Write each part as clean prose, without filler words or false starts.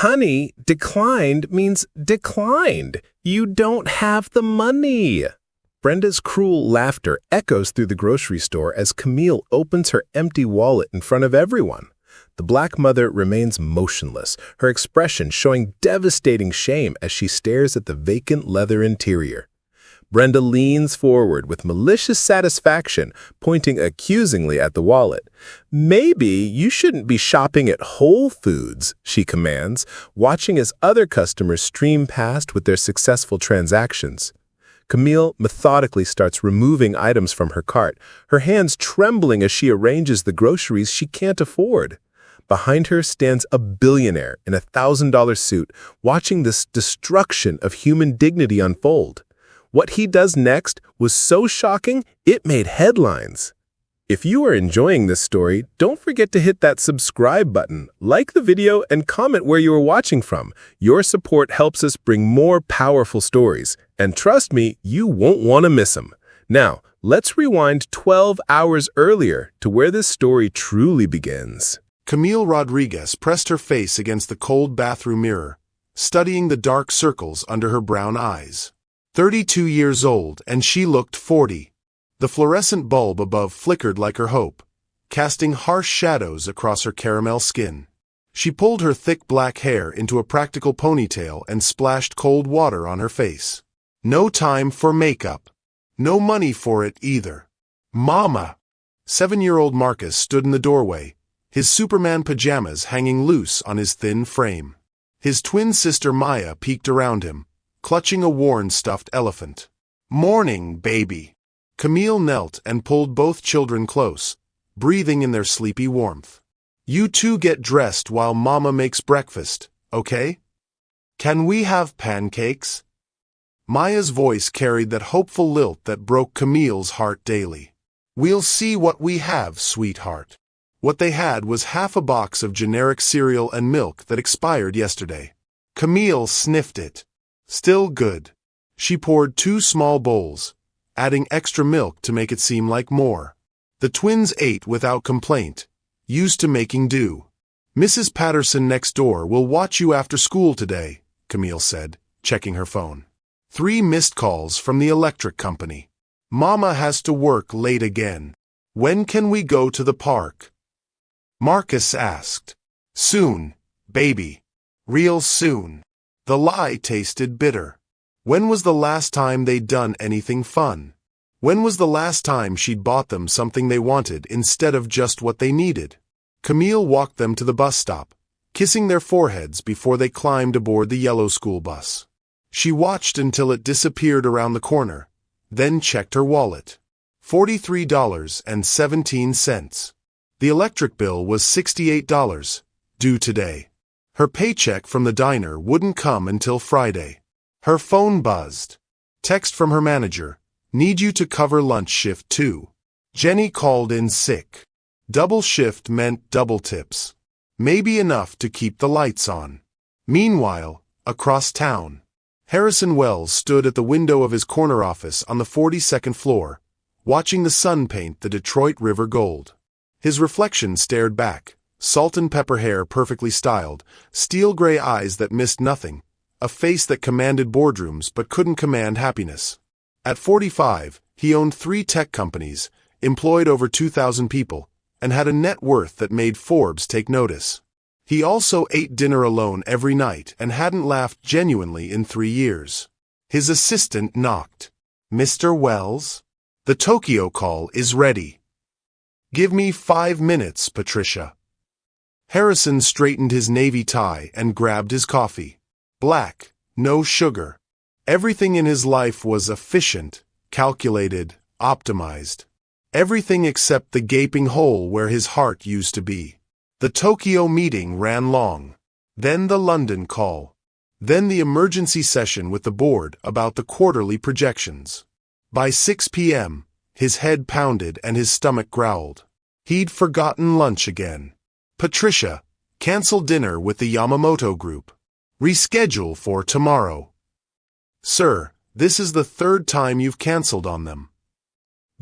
Honey, declined means declined. You don't have the money. Brenda's cruel laughter echoes through the grocery store as Camille opens her empty wallet in front of everyone. The black mother remains motionless, her expression showing devastating shame as she stares at the vacant leather interior. Brenda leans forward with malicious satisfaction, pointing accusingly at the wallet. "Maybe you shouldn't be shopping at Whole Foods," she commands, watching as other customers stream past with their successful transactions. Camille methodically starts removing items from her cart, her hands trembling as she arranges the groceries she can't afford. Behind her stands a billionaire in a $1,000 suit, watching this destruction of human dignity unfold. What he does next was so shocking, it made headlines. If you are enjoying this story, don't forget to hit that subscribe button, like the video, and comment where you are watching from. Your support helps us bring more powerful stories, and trust me, you won't want to miss them. Now, let's rewind 12 hours earlier to where this story truly begins. Camille Rodriguez pressed her face against the cold bathroom mirror, studying the dark circles under her brown eyes. 32 years old, and she looked 40. The fluorescent bulb above flickered like her hope, casting harsh shadows across her caramel skin. She pulled her thick black hair into a practical ponytail and splashed cold water on her face. No time for makeup. No money for it either. Mama! 7-year-old Marcus stood in the doorway, his Superman pajamas hanging loose on his thin frame. His twin sister Maya peeked around him, clutching a worn stuffed elephant. "Morning, baby." Camille knelt and pulled both children close, breathing in their sleepy warmth. "You two get dressed while Mama makes breakfast, okay? Can we have pancakes?" Maya's voice carried that hopeful lilt that broke Camille's heart daily. "We'll see what we have, sweetheart." What they had was half a box of generic cereal and milk that expired yesterday. Camille sniffed it. Still good. She poured 2 small bowls, adding extra milk to make it seem like more. The twins ate without complaint, used to making do. "Mrs. Patterson next door will watch you after school today," Camille said, checking her phone. 3 missed calls from the electric company. "Mama has to work late again. When can we go to the park?" Marcus asked. "Soon, baby. Real soon." The lie tasted bitter. When was the last time they'd done anything fun? When was the last time she'd bought them something they wanted instead of just what they needed? Camille walked them to the bus stop, kissing their foreheads before they climbed aboard the yellow school bus. She watched until it disappeared around the corner, then checked her wallet. $43.17. The electric bill was $68, due today. Her paycheck from the diner wouldn't come until Friday. Her phone buzzed. Text from her manager, "Need you to cover lunch shift too." Jenny called in sick. Double shift meant double tips. Maybe enough to keep the lights on. Meanwhile, across town, Harrison Wells stood at the window of his corner office on the 42nd floor, watching the sun paint the Detroit River gold. His reflection stared back, salt and pepper hair perfectly styled, steel gray eyes that missed nothing, a face that commanded boardrooms but couldn't command happiness. At 45, he owned 3 tech companies, employed over 2,000 people, and had a net worth that made Forbes take notice. He also ate dinner alone every night and hadn't laughed genuinely in 3 years. His assistant knocked. "Mr. Wells? The Tokyo call is ready." "Give me 5 minutes, Patricia." Harrison straightened his navy tie and grabbed his coffee. Black, no sugar. Everything in his life was efficient, calculated, optimized. Everything except the gaping hole where his heart used to be. The Tokyo meeting ran long. Then the London call. Then the emergency session with the board about the quarterly projections. By 6 p.m., his head pounded and his stomach growled. He'd forgotten lunch again. "Patricia, cancel dinner with the Yamamoto group. Reschedule for tomorrow." "Sir, this is the 3rd time you've canceled on them."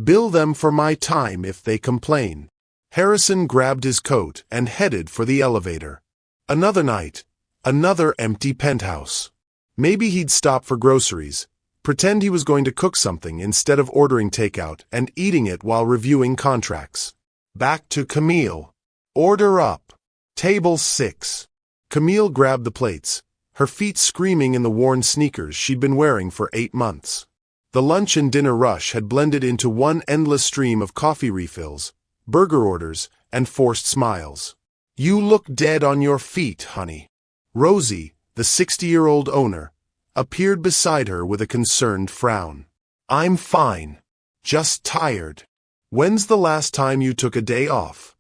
"Bill them for my time if they complain." Harrison grabbed his coat and headed for the elevator. Another night, Another empty penthouse. Maybe he'd stop for groceries, pretend he was going to cook something instead of ordering takeout and eating it while reviewing contracts. Back to Camille. Order up. Table 6. Camille grabbed the plates, her feet screaming in the worn sneakers she'd been wearing for 8 months. The lunch and dinner rush had blended into one endless stream of coffee refills, burger orders, and forced smiles. "You look dead on your feet, honey." Rosie, the 60-year-old owner, appeared beside her with a concerned frown. "I'm fine. Just tired. When's the last time you took a day off?"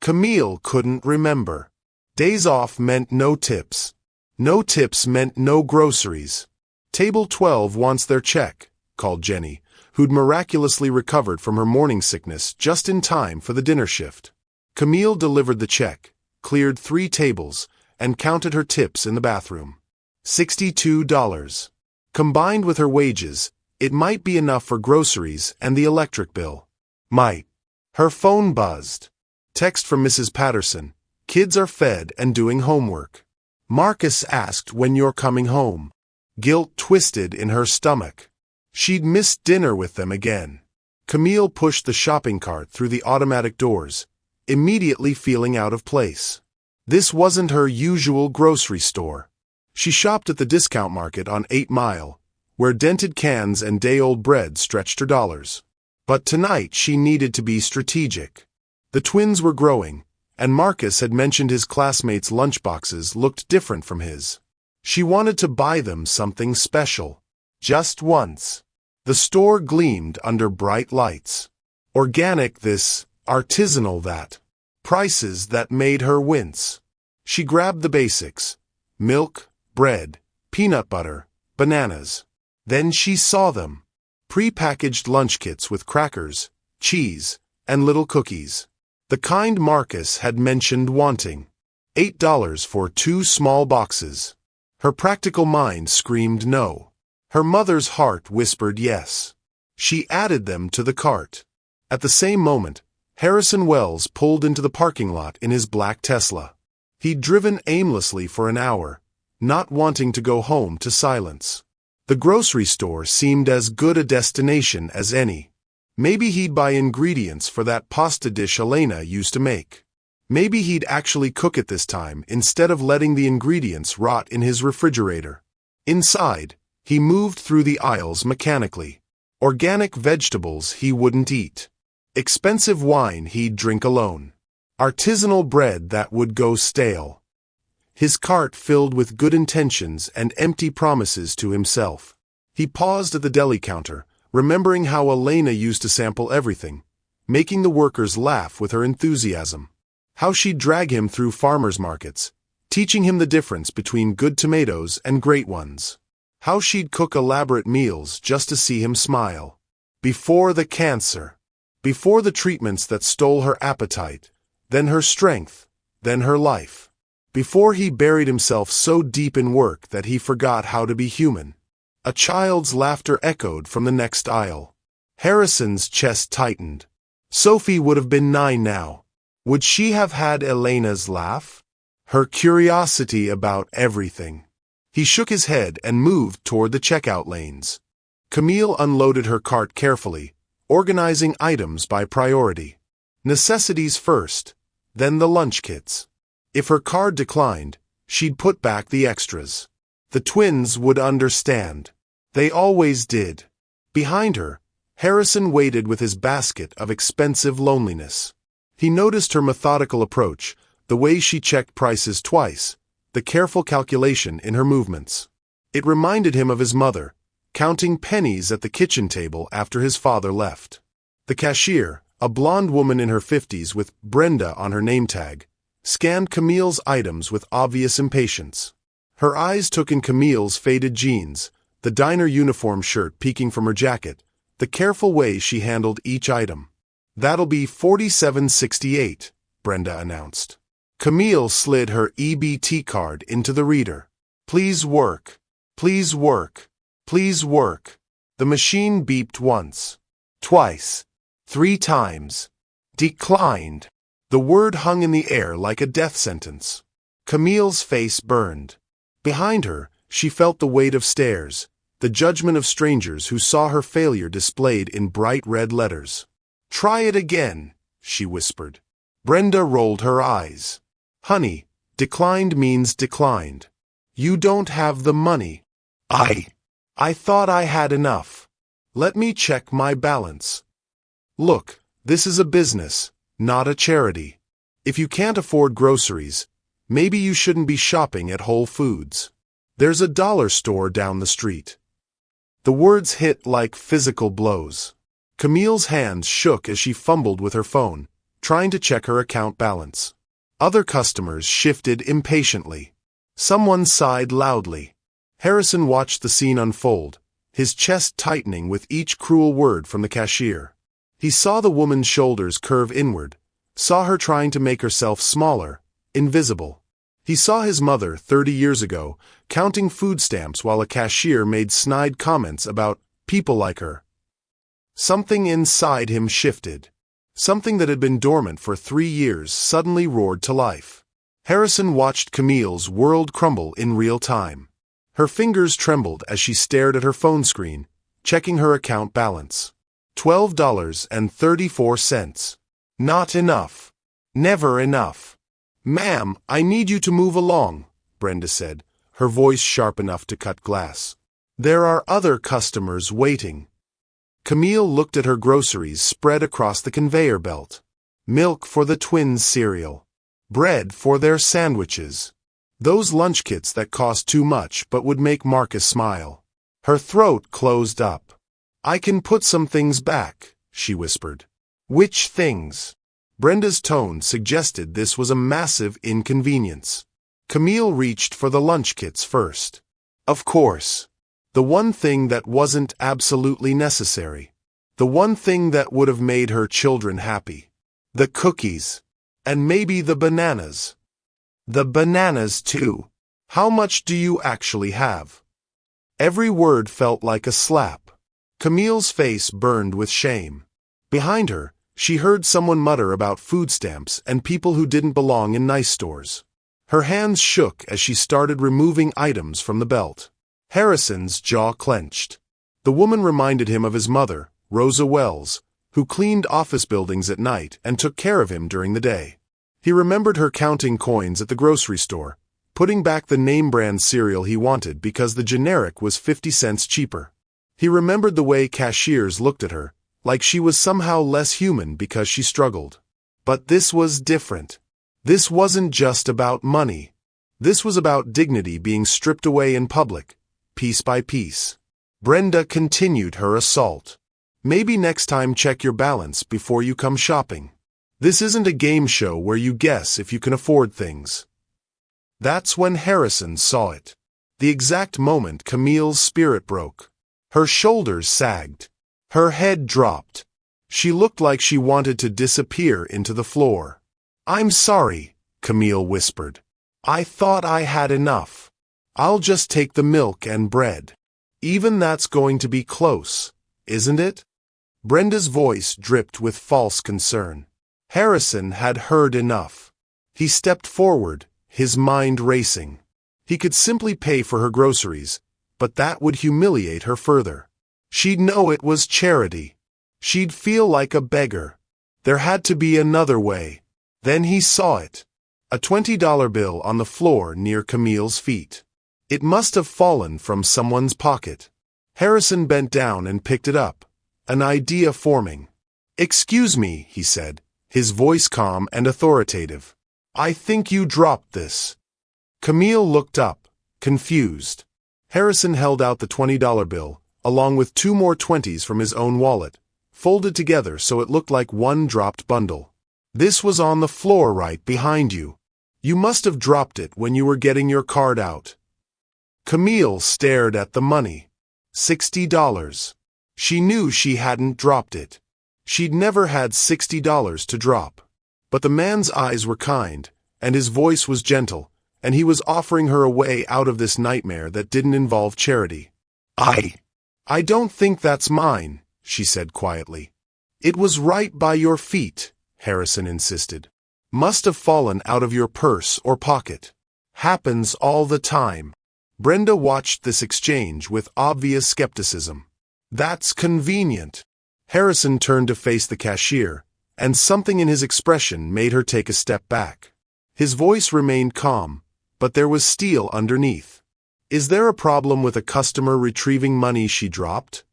Camille couldn't remember. Days off meant no tips. No tips meant no groceries. "Table 12 wants their check," called Jenny, who'd miraculously recovered from her morning sickness just in time for the dinner shift. Camille delivered the check, cleared 3 tables, and counted her tips in the bathroom. $62. Combined with her wages, it might be enough for groceries and the electric bill. Might. Her phone buzzed. Text from Mrs. Patterson. "Kids are fed and doing homework. Marcus asked when you're coming home." Guilt twisted in her stomach. She'd missed dinner with them again. Camille pushed the shopping cart through the automatic doors, immediately feeling out of place. This wasn't her usual grocery store. She shopped at the discount market on 8 Mile, where dented cans and day-old bread stretched her dollars. But tonight she needed to be strategic. The twins were growing, and Marcus had mentioned his classmates' lunchboxes looked different from his. She wanted to buy them something special. Just once. The store gleamed under bright lights. Organic this, artisanal that. Prices that made her wince. She grabbed the basics. Milk, bread, peanut butter, bananas. Then she saw them. Pre-packaged lunch kits with crackers, cheese, and little cookies. The kind Marcus had mentioned wanting. $8 for 2 small boxes. Her practical mind screamed no. Her mother's heart whispered yes. She added them to the cart. At the same moment, Harrison Wells pulled into the parking lot in his black Tesla. He'd driven aimlessly for an hour, not wanting to go home to silence. The grocery store seemed as good a destination as any. Maybe he'd buy ingredients for that pasta dish Elena used to make. Maybe he'd actually cook it this time instead of letting the ingredients rot in his refrigerator. Inside, he moved through the aisles mechanically. Organic vegetables he wouldn't eat. Expensive wine he'd drink alone. Artisanal bread that would go stale. His cart filled with good intentions and empty promises to himself. He paused at the deli counter, remembering how Elena used to sample everything, making the workers laugh with her enthusiasm. How she'd drag him through farmers' markets, teaching him the difference between good tomatoes and great ones. How she'd cook elaborate meals just to see him smile. Before the cancer. Before the treatments that stole her appetite, then her strength, then her life. Before he buried himself so deep in work that he forgot how to be human. A child's laughter echoed from the next aisle. Harrison's chest tightened. Sophie would have been 9 now. Would she have had Elena's laugh? Her curiosity about everything. He shook his head and moved toward the checkout lanes. Camille unloaded her cart carefully, organizing items by priority. Necessities first, then the lunch kits. If her card declined, she'd put back the extras. The twins would understand. They always did. Behind her, Harrison waited with his basket of expensive loneliness. He noticed her methodical approach, the way she checked prices twice, the careful calculation in her movements. It reminded him of his mother, counting pennies at the kitchen table after his father left. The cashier, a blonde woman in her 50s with Brenda on her name tag, scanned Camille's items with obvious impatience. Her eyes took in Camille's faded jeans, the diner uniform shirt peeking from her jacket, the careful way she handled each item. "That'll be $47.68, Brenda announced. Camille slid her EBT card into the reader. "Please work. Please work. Please work." The machine beeped once. Twice. 3 times. Declined. The word hung in the air like a death sentence. Camille's face burned. Behind her, she felt the weight of stares, the judgment of strangers who saw her failure displayed in bright red letters. "Try it again," she whispered. Brenda rolled her eyes. "Honey, declined means declined. You don't have the money." I thought I had enough. Let me check my balance." "Look, this is a business, not a charity. If you can't afford groceries, maybe you shouldn't be shopping at Whole Foods. There's a dollar store down the street." The words hit like physical blows. Camille's hands shook as she fumbled with her phone, trying to check her account balance. Other customers shifted impatiently. Someone sighed loudly. Harrison watched the scene unfold, his chest tightening with each cruel word from the cashier. He saw the woman's shoulders curve inward, saw her trying to make herself smaller, invisible. He saw his mother 30 years ago, counting food stamps while a cashier made snide comments about people like her. Something inside him shifted. Something that had been dormant for 3 years suddenly roared to life. Harrison watched Camille's world crumble in real time. Her fingers trembled as she stared at her phone screen, checking her account balance. $12.34. Not enough. Never enough. "Ma'am, I need you to move along," Brenda said, her voice sharp enough to cut glass. "There are other customers waiting." Camille looked at her groceries spread across the conveyor belt. Milk for the twins' cereal. Bread for their sandwiches. Those lunch kits that cost too much but would make Marcus smile. Her throat closed up. "I can put some things back," she whispered. "Which things?" Brenda's tone suggested this was a massive inconvenience. Camille reached for the lunch kits first. Of course. The one thing that wasn't absolutely necessary. The one thing that would have made her children happy. The cookies. And maybe the bananas. The bananas too. "How much do you actually have?" Every word felt like a slap. Camille's face burned with shame. Behind her, she heard someone mutter about food stamps and people who didn't belong in nice stores. Her hands shook as she started removing items from the belt. Harrison's jaw clenched. The woman reminded him of his mother, Rosa Wells, who cleaned office buildings at night and took care of him during the day. He remembered her counting coins at the grocery store, putting back the name-brand cereal he wanted because the generic was 50 cents cheaper. He remembered the way cashiers looked at her, like she was somehow less human because she struggled. But this was different. This wasn't just about money. This was about dignity being stripped away in public, piece by piece. Brenda continued her assault. "Maybe next time check your balance before you come shopping. This isn't a game show where you guess if you can afford things." That's when Harrison saw it. The exact moment Camille's spirit broke. Her shoulders sagged. Her head dropped. She looked like she wanted to disappear into the floor. "I'm sorry," Camille whispered. "I thought I had enough. I'll just take the milk and bread." "Even that's going to be close, isn't it?" Brenda's voice dripped with false concern. Harrison had heard enough. He stepped forward, his mind racing. He could simply pay for her groceries, but that would humiliate her further. She'd know it was charity. She'd feel like a beggar. There had to be another way. Then he saw it. A $20 bill on the floor near Camille's feet. It must have fallen from someone's pocket. Harrison bent down and picked it up, an idea forming. "Excuse me," he said, his voice calm and authoritative. "I think you dropped this." Camille looked up, confused. Harrison held out the $20 bill, along with 2 more 20s from his own wallet, folded together so it looked like one dropped bundle. "This was on the floor right behind you. You must have dropped it when you were getting your card out." Camille stared at the money. $60. She knew she hadn't dropped it. She'd never had $60 to drop. But the man's eyes were kind, and his voice was gentle, and he was offering her a way out of this nightmare that didn't involve charity. I don't think that's mine," she said quietly. "It was right by your feet," Harrison insisted. "Must have fallen out of your purse or pocket." Happens all the time. Brenda watched this exchange with obvious skepticism. That's convenient. Harrison turned to face the cashier, and something in his expression made her take a step back. His voice remained calm, but there was steel underneath. Is there a problem with a customer retrieving money she dropped?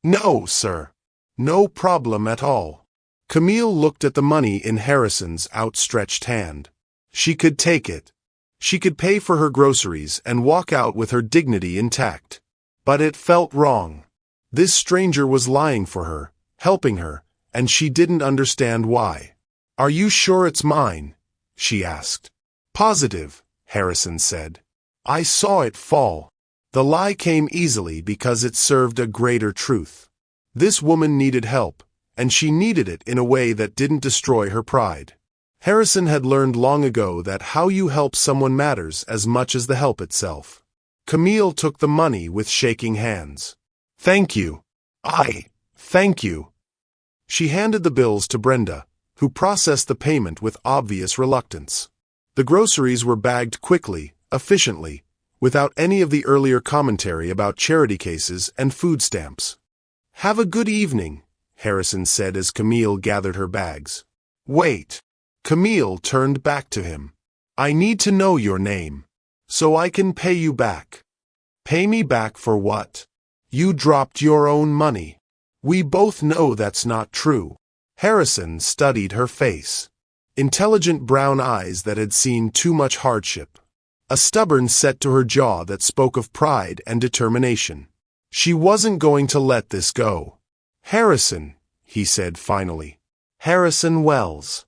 No, sir. No problem at all. Camille looked at the money in Harrison's outstretched hand. She could take it. She could pay for her groceries and walk out with her dignity intact. But it felt wrong. This stranger was lying for her, helping her, and she didn't understand why. Are you sure it's mine? She asked. Positive, Harrison said. I saw it fall. The lie came easily because it served a greater truth. This woman needed help, and she needed it in a way that didn't destroy her pride. Harrison had learned long ago that how you help someone matters as much as the help itself. Camille took the money with shaking hands. Thank you. Thank you. She handed the bills to Brenda, who processed the payment with obvious reluctance. The groceries were bagged quickly, efficiently, without any of the earlier commentary about charity cases and food stamps. Have a good evening, Harrison said as Camille gathered her bags. Wait. Camille turned back to him. I need to know your name, so I can pay you back. Pay me back for what? You dropped your own money. We both know that's not true. Harrison studied her face. Intelligent brown eyes that had seen too much hardship. A stubborn set to her jaw that spoke of pride and determination. She wasn't going to let this go. Harrison, he said finally. Harrison Wells.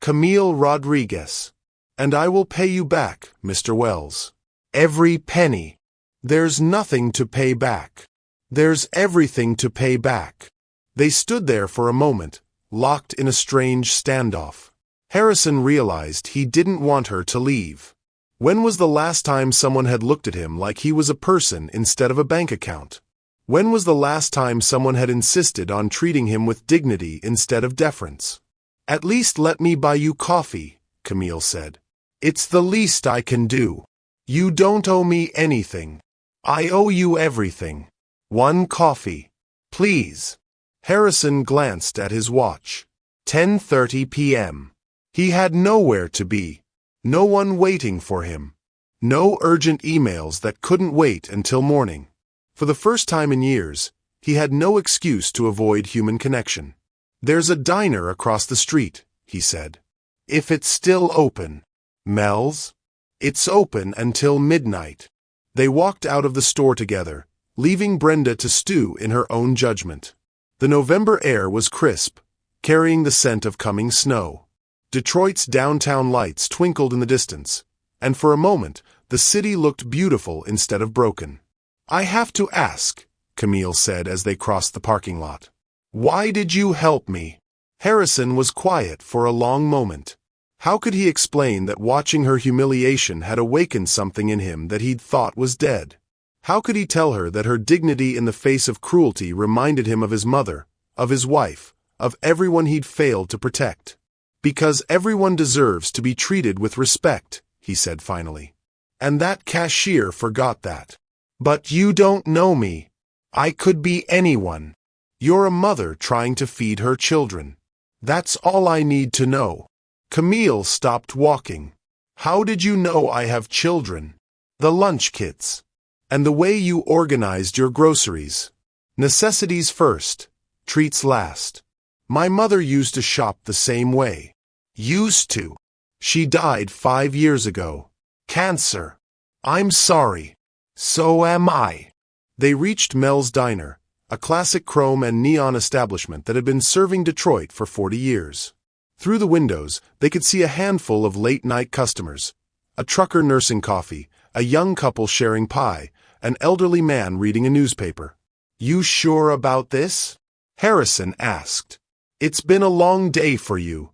Camille Rodriguez. And I will pay you back, Mr. Wells. Every penny. There's nothing to pay back. There's everything to pay back. They stood there for a moment, locked in a strange standoff. Harrison realized he didn't want her to leave. When was the last time someone had looked at him like he was a person instead of a bank account? When was the last time someone had insisted on treating him with dignity instead of deference? At least let me buy you coffee, Camille said. It's the least I can do. You don't owe me anything. I owe you everything. One coffee, please. Harrison glanced at his watch. 10:30 p.m. He had nowhere to be. No one waiting for him. No urgent emails that couldn't wait until morning. For the first time in years, he had no excuse to avoid human connection. There's a diner across the street, he said. If it's still open. Mel's? It's open until midnight. They walked out of the store together, leaving Brenda to stew in her own judgment. The November air was crisp, carrying the scent of coming snow. Detroit's downtown lights twinkled in the distance, and for a moment, the city looked beautiful instead of broken. I have to ask, Camille said as they crossed the parking lot. Why did you help me? Harrison was quiet for a long moment. How could he explain that watching her humiliation had awakened something in him that he'd thought was dead? How could he tell her that her dignity in the face of cruelty reminded him of his mother, of his wife, of everyone he'd failed to protect? Because everyone deserves to be treated with respect, he said finally. And that cashier forgot that. But you don't know me. I could be anyone. You're a mother trying to feed her children. That's all I need to know. Camille stopped walking. How did you know I have children? The lunch kits. And the way you organized your groceries. Necessities first, treats last. My mother used to shop the same way. Used to. She died 5 years ago. Cancer. I'm sorry. So am I. They reached Mel's Diner, a classic chrome and neon establishment that had been serving Detroit for 40 years. Through the windows, they could see a handful of late-night customers. A trucker nursing coffee, a young couple sharing pie, an elderly man reading a newspaper. You sure about this? Harrison asked. It's been a long day for you.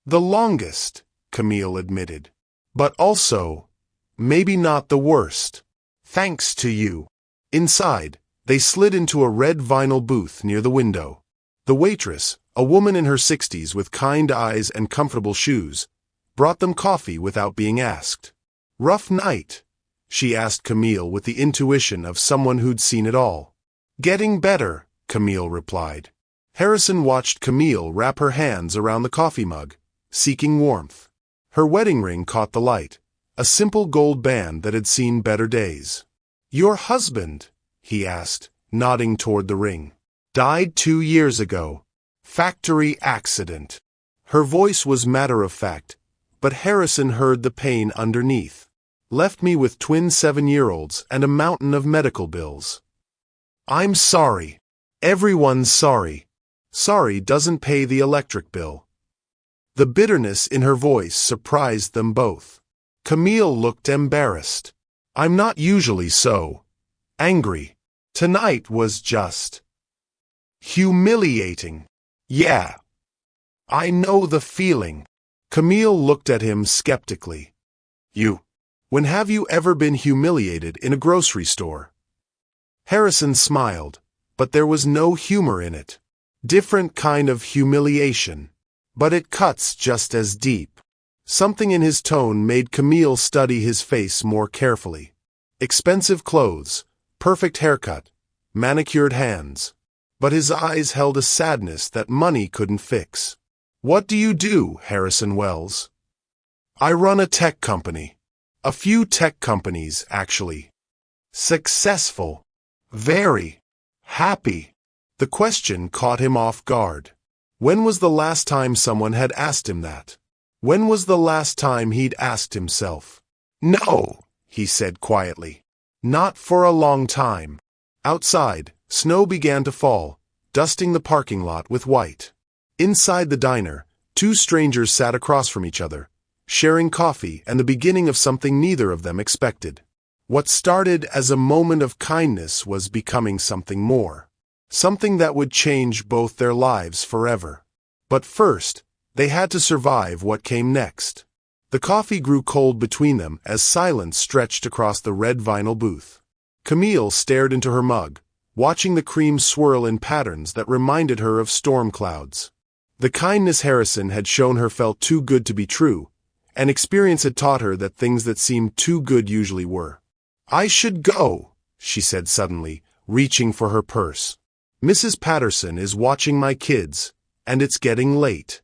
The longest, Camille admitted. But also, maybe not the worst. Thanks to you. Inside, they slid into a red vinyl booth near the window. The waitress, a woman in her 60s with kind eyes and comfortable shoes, brought them coffee without being asked. Rough night? She asked Camille with the intuition of someone who'd seen it all. Getting better, Camille replied. Harrison watched Camille wrap her hands around the coffee mug, seeking warmth. Her wedding ring caught the light, a simple gold band that had seen better days. Your husband? He asked, nodding toward the ring. Died 2 years ago. Factory accident. Her voice was matter-of-fact, but Harrison heard the pain underneath. Left me with twin 7-year-olds and a mountain of medical bills. I'm sorry. Everyone's sorry. Sorry doesn't pay the electric bill. The bitterness in her voice surprised them both. Camille looked embarrassed. I'm not usually so angry. Tonight was just humiliating. Yeah. I know the feeling. Camille looked at him skeptically. When have you ever been humiliated in a grocery store? Harrison smiled, but there was no humor in it. Different kind of humiliation. But it cuts just as deep. Something in his tone made Camille study his face more carefully. Expensive clothes, perfect haircut, manicured hands. But his eyes held a sadness that money couldn't fix. What do you do, Harrison Wells? I run a tech company. A few tech companies, actually. Successful. Very. Happy. The question caught him off guard. When was the last time someone had asked him that? When was the last time he'd asked himself? No, he said quietly. Not for a long time. Outside, snow began to fall, dusting the parking lot with white. Inside the diner, 2 strangers sat across from each other, sharing coffee and the beginning of something neither of them expected. What started as a moment of kindness was becoming something more. Something that would change both their lives forever. But first, they had to survive what came next. The coffee grew cold between them as silence stretched across the red vinyl booth. Camille stared into her mug, watching the cream swirl in patterns that reminded her of storm clouds. The kindness Harrison had shown her felt too good to be true, and experience had taught her that things that seemed too good usually were. I should go, she said suddenly, reaching for her purse. Mrs. Patterson is watching my kids, and it's getting late.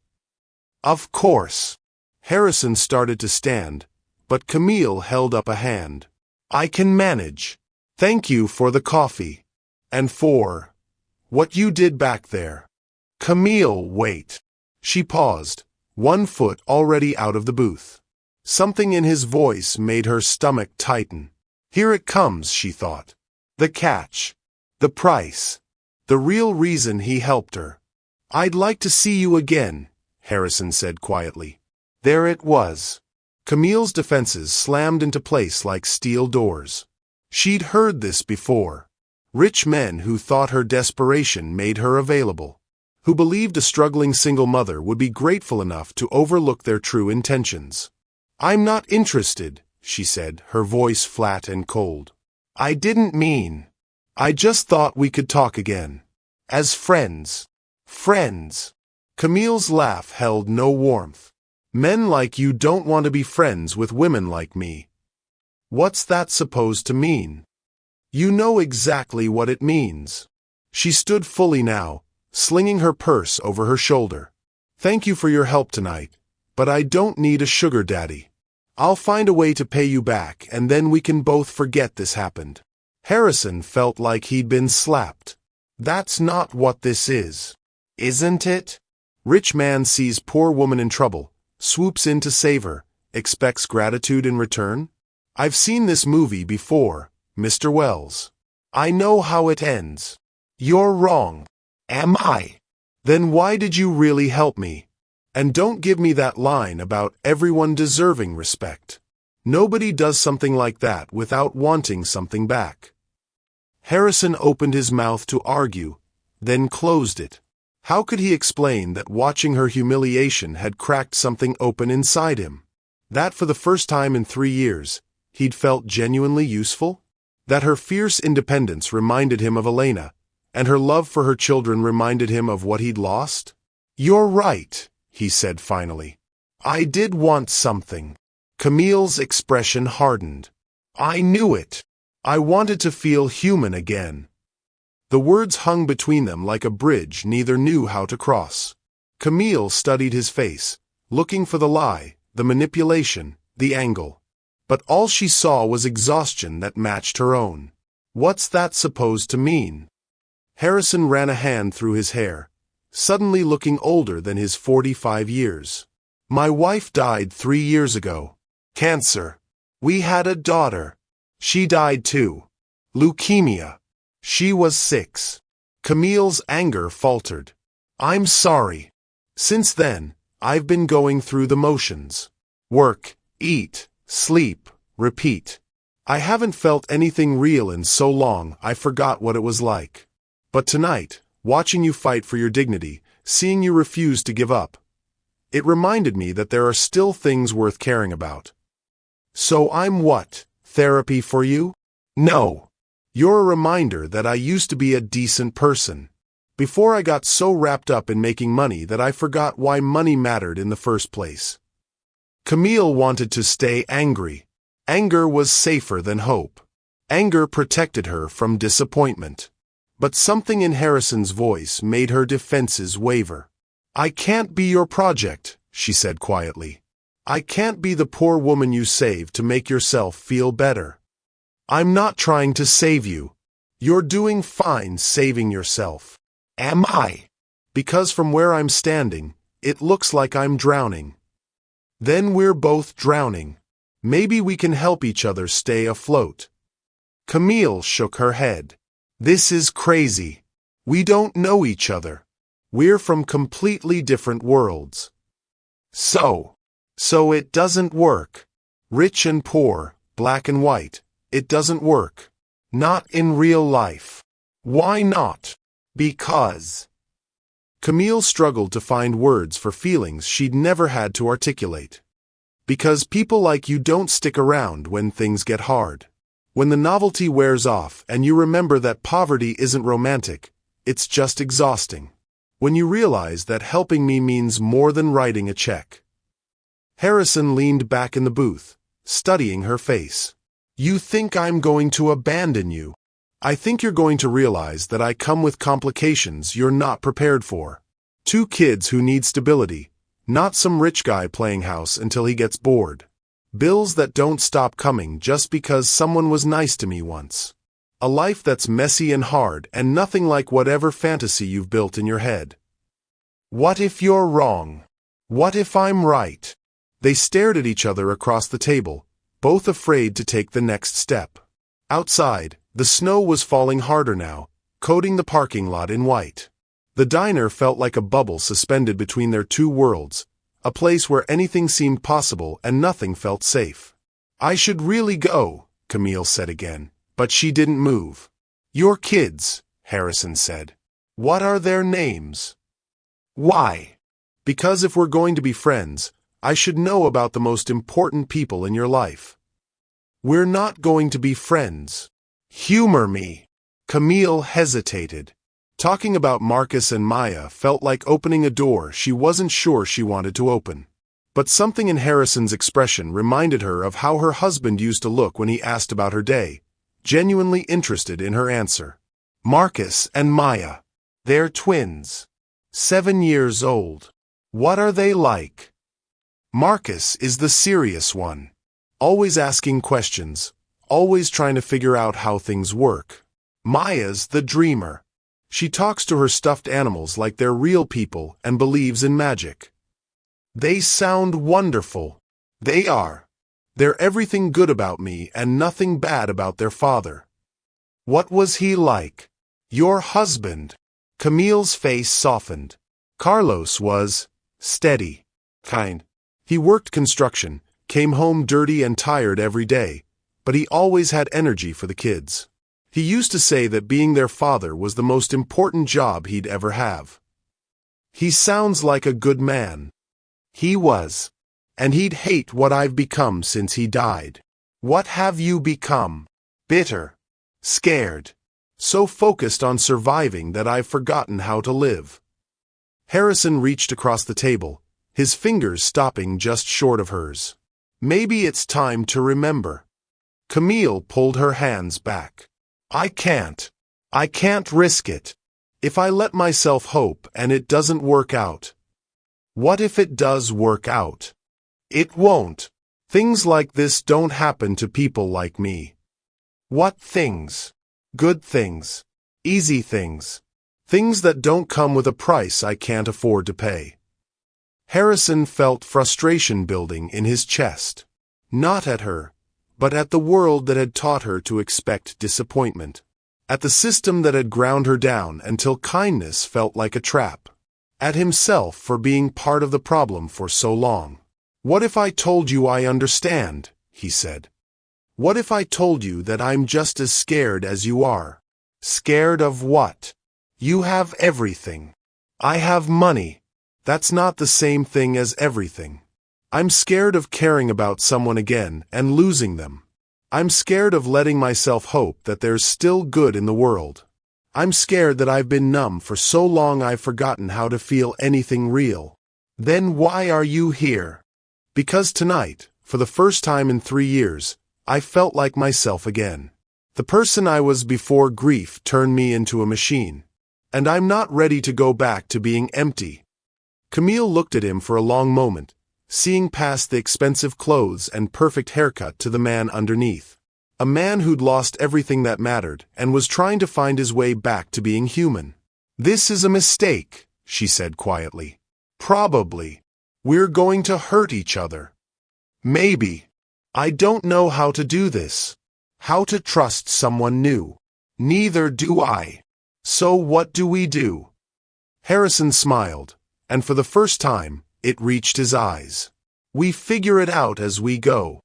Of course. Harrison started to stand, but Camille held up a hand. I can manage. Thank you for the coffee. And for what you did back there. Camille, wait. She paused, one foot already out of the booth. Something in his voice made her stomach tighten. Here it comes, she thought. The catch. The price. The real reason he helped her. I'd like to see you again, Harrison said quietly. There it was. Camille's defenses slammed into place like steel doors. She'd heard this before. Rich men who thought her desperation made her available. Who believed a struggling single mother would be grateful enough to overlook their true intentions. I'm not interested, she said, her voice flat and cold. I didn't mean. I just thought we could talk again. As friends. Friends. Camille's laugh held no warmth. Men like you don't want to be friends with women like me. What's that supposed to mean? You know exactly what it means. She stood fully now, slinging her purse over her shoulder. Thank you for your help tonight, but I don't need a sugar daddy. I'll find a way to pay you back and then we can both forget this happened. Harrison felt like he'd been slapped. That's not what this is. Isn't it? Rich man sees poor woman in trouble, swoops in to save her, expects gratitude in return? I've seen this movie before, Mr. Wells. I know how it ends. You're wrong. Am I? Then why did you really help me? And don't give me that line about everyone deserving respect. Nobody does something like that without wanting something back. Harrison opened his mouth to argue, then closed it. How could he explain that watching her humiliation had cracked something open inside him? That for the first time in 3 years, he'd felt genuinely useful? That her fierce independence reminded him of Elena, and her love for her children reminded him of what he'd lost? You're right, he said finally. I did want something. Camille's expression hardened. I knew it. I wanted to feel human again. The words hung between them like a bridge neither knew how to cross. Camille studied his face, looking for the lie, the manipulation, the angle. But all she saw was exhaustion that matched her own. What's that supposed to mean? Harrison ran a hand through his hair, suddenly looking older than his 45 years. My wife died 3 years ago. Cancer. We had a daughter. She died too. Leukemia. She was 6. Camille's anger faltered. I'm sorry. Since then, I've been going through the motions. Work, eat, sleep, repeat. I haven't felt anything real in so long I forgot what it was like. But tonight, watching you fight for your dignity, seeing you refuse to give up, it reminded me that there are still things worth caring about. So I'm what? Therapy for you? No. You're a reminder that I used to be a decent person. Before I got so wrapped up in making money that I forgot why money mattered in the first place. Camille wanted to stay angry. Anger was safer than hope. Anger protected her from disappointment. But something in Harrison's voice made her defenses waver. I can't be your project, she said quietly. I can't be the poor woman you saved to make yourself feel better. I'm not trying to save you. You're doing fine saving yourself. Am I? Because from where I'm standing, it looks like I'm drowning. Then we're both drowning. Maybe we can help each other stay afloat. Camille shook her head. This is crazy. We don't know each other. We're from completely different worlds. So it doesn't work. Rich and poor, black and white, it doesn't work. Not in real life. Why not? Because. Camille struggled to find words for feelings she'd never had to articulate. Because people like you don't stick around when things get hard. When the novelty wears off and you remember that poverty isn't romantic, it's just exhausting. When you realize that helping me means more than writing a check. Harrison leaned back in the booth, studying her face. You think I'm going to abandon you? I think you're going to realize that I come with complications you're not prepared for. 2 kids who need stability, not some rich guy playing house until he gets bored. Bills that don't stop coming just because someone was nice to me once. A life that's messy and hard and nothing like whatever fantasy you've built in your head. What if you're wrong? What if I'm right? They stared at each other across the table, both afraid to take the next step. Outside, the snow was falling harder now, coating the parking lot in white. The diner felt like a bubble suspended between their 2 worlds, a place where anything seemed possible and nothing felt safe. I should really go, Camille said again, but she didn't move. Your kids, Harrison said. What are their names? Why? Because if we're going to be friends, I should know about the most important people in your life. We're not going to be friends. Humor me. Camille hesitated. Talking about Marcus and Maya felt like opening a door she wasn't sure she wanted to open. But something in Harrison's expression reminded her of how her husband used to look when he asked about her day, genuinely interested in her answer. Marcus and Maya. They're twins. 7 years old. What are they like? Marcus is the serious one. Always asking questions, always trying to figure out how things work. Maya's the dreamer. She talks to her stuffed animals like they're real people and believes in magic. They sound wonderful. They are. They're everything good about me and nothing bad about their father. What was he like? Your husband. Camille's face softened. Carlos was steady, kind. He worked construction, came home dirty and tired every day, but he always had energy for the kids. He used to say that being their father was the most important job he'd ever have. He sounds like a good man. He was. And he'd hate what I've become since he died. What have you become? Bitter. Scared. So focused on surviving that I've forgotten how to live. Harrison reached across the table, his fingers stopping just short of hers. Maybe it's time to remember. Camille pulled her hands back. I can't risk it. If I let myself hope and it doesn't work out. What if it does work out? It won't. Things like this don't happen to people like me. What things? Good things. Easy things. Things that don't come with a price I can't afford to pay. Harrison felt frustration building in his chest. Not at her, but at the world that had taught her to expect disappointment. At the system that had ground her down until kindness felt like a trap. At himself for being part of the problem for so long. What if I told you I understand? He said. What if I told you that I'm just as scared as you are? Scared of what? You have everything. I have money. That's not the same thing as everything. I'm scared of caring about someone again and losing them. I'm scared of letting myself hope that there's still good in the world. I'm scared that I've been numb for so long I've forgotten how to feel anything real. Then why are you here? Because tonight, for the first time in 3 years, I felt like myself again. The person I was before grief turned me into a machine. And I'm not ready to go back to being empty. Camille looked at him for a long moment, seeing past the expensive clothes and perfect haircut to the man underneath. A man who'd lost everything that mattered and was trying to find his way back to being human. This is a mistake, she said quietly. Probably. We're going to hurt each other. Maybe. I don't know how to do this. How to trust someone new. Neither do I. So what do we do? Harrison smiled, and for the first time, it reached his eyes. We figure it out as we go.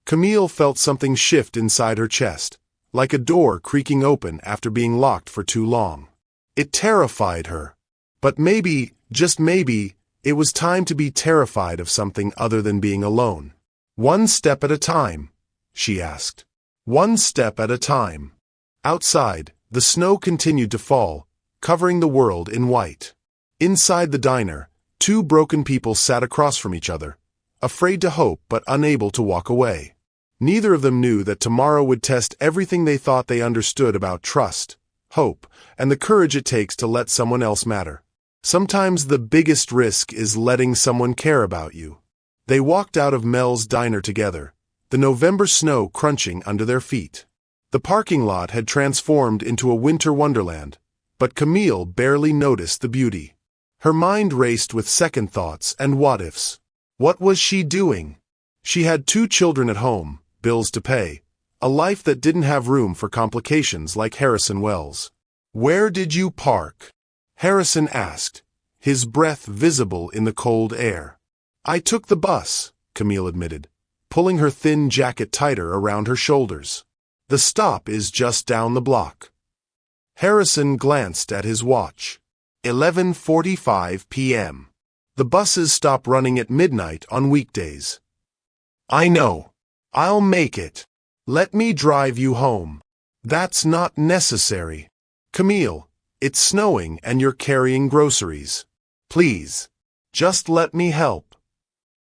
Camille felt something shift inside her chest, like a door creaking open after being locked for too long. It terrified her. But maybe, just maybe, it was time to be terrified of something other than being alone. One step at a time, she asked. One step at a time. Outside, the snow continued to fall, covering the world in white. Inside the diner, 2 broken people sat across from each other, afraid to hope but unable to walk away. Neither of them knew that tomorrow would test everything they thought they understood about trust, hope, and the courage it takes to let someone else matter. Sometimes the biggest risk is letting someone care about you. They walked out of Mel's diner together, the November snow crunching under their feet. The parking lot had transformed into a winter wonderland, but Camille barely noticed the beauty. Her mind raced with second thoughts and what-ifs. What was she doing? She had 2 children at home, bills to pay, a life that didn't have room for complications like Harrison Wells. Where did you park? Harrison asked, his breath visible in the cold air. I took the bus, Camille admitted, pulling her thin jacket tighter around her shoulders. The stop is just down the block. Harrison glanced at his watch. 11:45 p.m. The buses stop running at midnight on weekdays. I know. I'll make it. Let me drive you home. That's not necessary. Camille, it's snowing and you're carrying groceries. Please. Just let me help.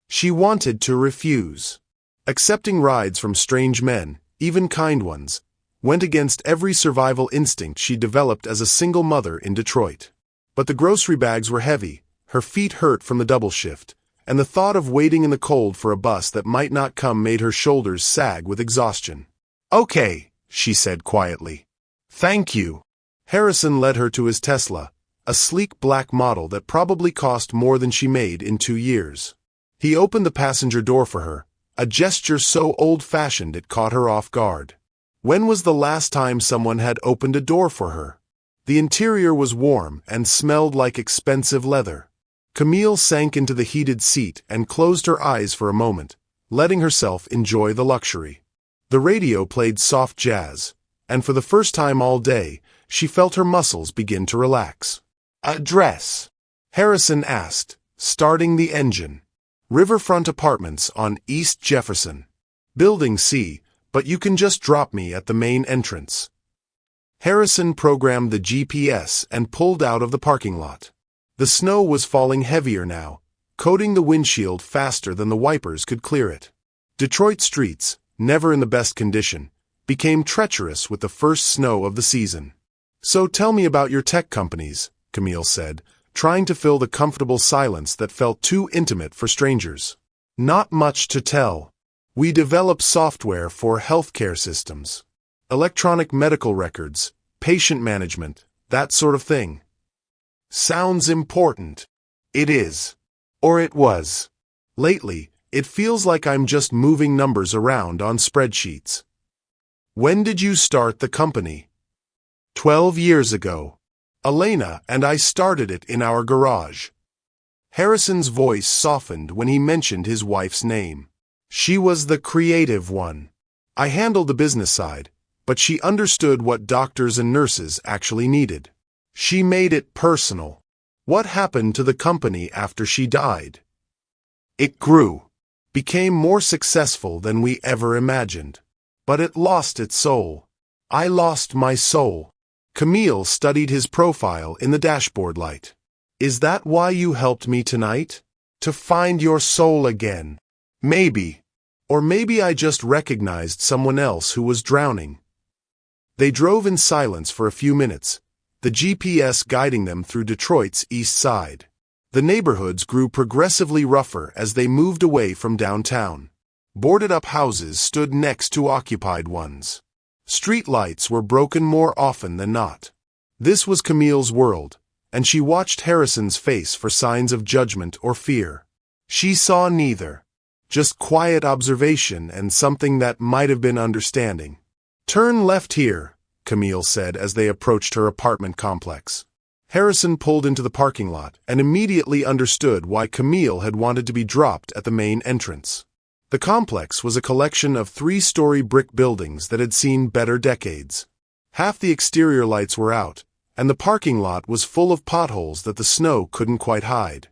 She wanted to refuse. Accepting rides from strange men, even kind ones, went against every survival instinct she developed as a single mother in Detroit. But the grocery bags were heavy, her feet hurt from the double shift, and the thought of waiting in the cold for a bus that might not come made her shoulders sag with exhaustion. Okay, she said quietly. Thank you. Harrison led her to his Tesla, a sleek black model that probably cost more than she made in 2 years. He opened the passenger door for her, a gesture so old-fashioned it caught her off guard. When was the last time someone had opened a door for her? The interior was warm and smelled like expensive leather. Camille sank into the heated seat and closed her eyes for a moment, letting herself enjoy the luxury. The radio played soft jazz, and for the first time all day, she felt her muscles begin to relax. Address? Harrison asked, starting the engine. Riverfront Apartments on East Jefferson. Building C, but you can just drop me at the main entrance. Harrison programmed the GPS and pulled out of the parking lot. The snow was falling heavier now, coating the windshield faster than the wipers could clear it. Detroit streets, never in the best condition, became treacherous with the first snow of the season. "So tell me about your tech companies," Camille said, trying to fill the comfortable silence that felt too intimate for strangers. "Not much to tell. We develop software for healthcare systems. Electronic medical records, patient management, that sort of thing." "Sounds important." "It is. Or it was. Lately, it feels like I'm just moving numbers around on spreadsheets." "When did you start the company?" 12 years ago. Elena and I started it in our garage." Harrison's voice softened when he mentioned his wife's name. "She was the creative one. I handled the business side, but she understood what doctors and nurses actually needed. She made it personal." "What happened to the company after she died?" "It grew. Became more successful than we ever imagined. But it lost its soul. I lost my soul." Camille studied his profile in the dashboard light. "Is that why you helped me tonight? To find your soul again?" "Maybe. Or maybe I just recognized someone else who was drowning." They drove in silence for a few minutes, the GPS guiding them through Detroit's east side. The neighborhoods grew progressively rougher as they moved away from downtown. Boarded-up houses stood next to occupied ones. Street lights were broken more often than not. This was Camille's world, and she watched Harrison's face for signs of judgment or fear. She saw neither. Just quiet observation and something that might have been understanding. "Turn left here," Camille said as they approached her apartment complex. Harrison pulled into the parking lot and immediately understood why Camille had wanted to be dropped at the main entrance. The complex was a collection of 3-story brick buildings that had seen better decades. Half the exterior lights were out, and the parking lot was full of potholes that the snow couldn't quite hide.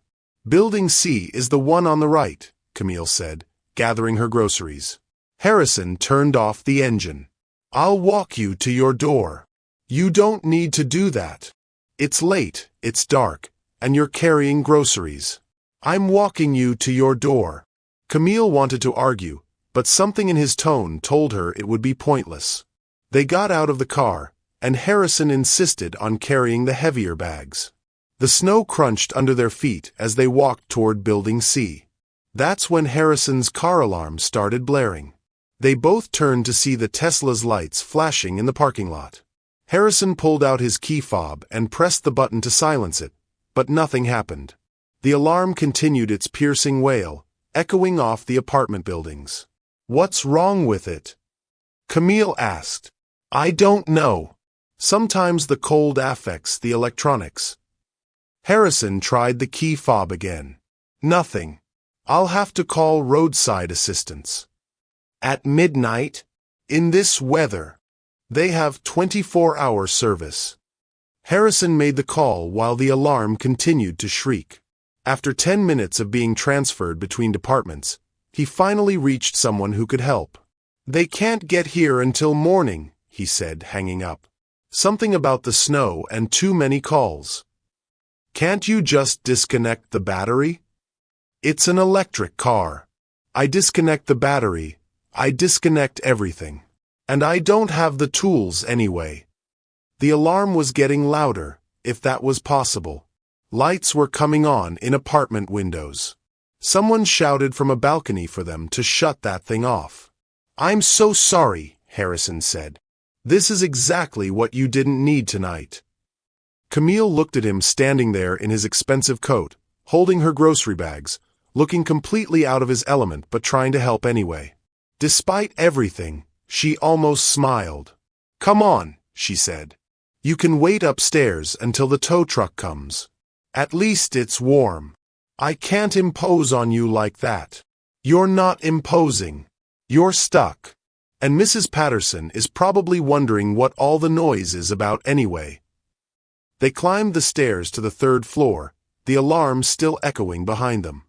"Building C is the one on the right," Camille said, gathering her groceries. Harrison turned off the engine. "I'll walk you to your door." "You don't need to do that. It's late, it's dark, and you're carrying groceries. I'm walking you to your door." Camille wanted to argue, but something in his tone told her it would be pointless. They got out of the car, and Harrison insisted on carrying the heavier bags. The snow crunched under their feet as they walked toward Building C. That's when Harrison's car alarm started blaring. They both turned to see the Tesla's lights flashing in the parking lot. Harrison pulled out his key fob and pressed the button to silence it, but nothing happened. The alarm continued its piercing wail, echoing off the apartment buildings. "What's wrong with it?" Camille asked. "I don't know. Sometimes the cold affects the electronics." Harrison tried the key fob again. "Nothing. I'll have to call roadside assistance." "At midnight? In this weather?" "They have 24-hour service." Harrison made the call while the alarm continued to shriek. After 10 minutes of being transferred between departments, he finally reached someone who could help. "They can't get here until morning," he said, hanging up. "Something about the snow and too many calls." "Can't you just disconnect the battery?" "It's an electric car. I disconnect the battery, I disconnect everything. And I don't have the tools anyway." The alarm was getting louder, if that was possible. Lights were coming on in apartment windows. Someone shouted from a balcony for them to shut that thing off. "I'm so sorry," Harrison said. "This is exactly what you didn't need tonight." Camille looked at him standing there in his expensive coat, holding her grocery bags, looking completely out of his element but trying to help anyway. Despite everything, she almost smiled. "Come on," she said. "You can wait upstairs until the tow truck comes. At least it's warm. I can't impose on you like that." "You're not imposing. You're stuck. And Mrs. Patterson is probably wondering what all the noise is about anyway." They climbed the stairs to the 3rd floor, the alarm still echoing behind them.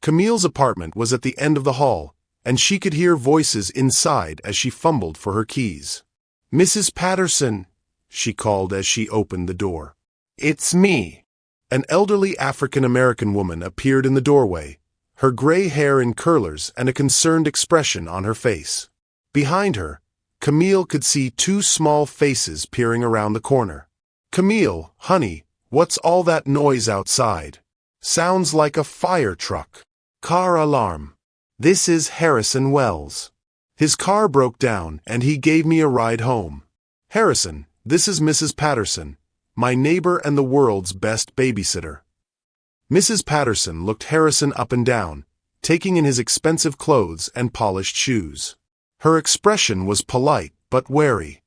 Camille's apartment was at the end of the hall, and she could hear voices inside as she fumbled for her keys. "Mrs. Patterson," she called as she opened the door. "It's me." An elderly African-American woman appeared in the doorway, her gray hair in curlers and a concerned expression on her face. Behind her, Camille could see two small faces peering around the corner. "Camille, honey, what's all that noise outside? Sounds like a fire truck. Car alarm. This is Harrison Wells. His car broke down and he gave me a ride home. Harrison, this is Mrs. Patterson, my neighbor and the world's best babysitter." Mrs. Patterson looked Harrison up and down, taking in his expensive clothes and polished shoes. Her expression was polite but wary.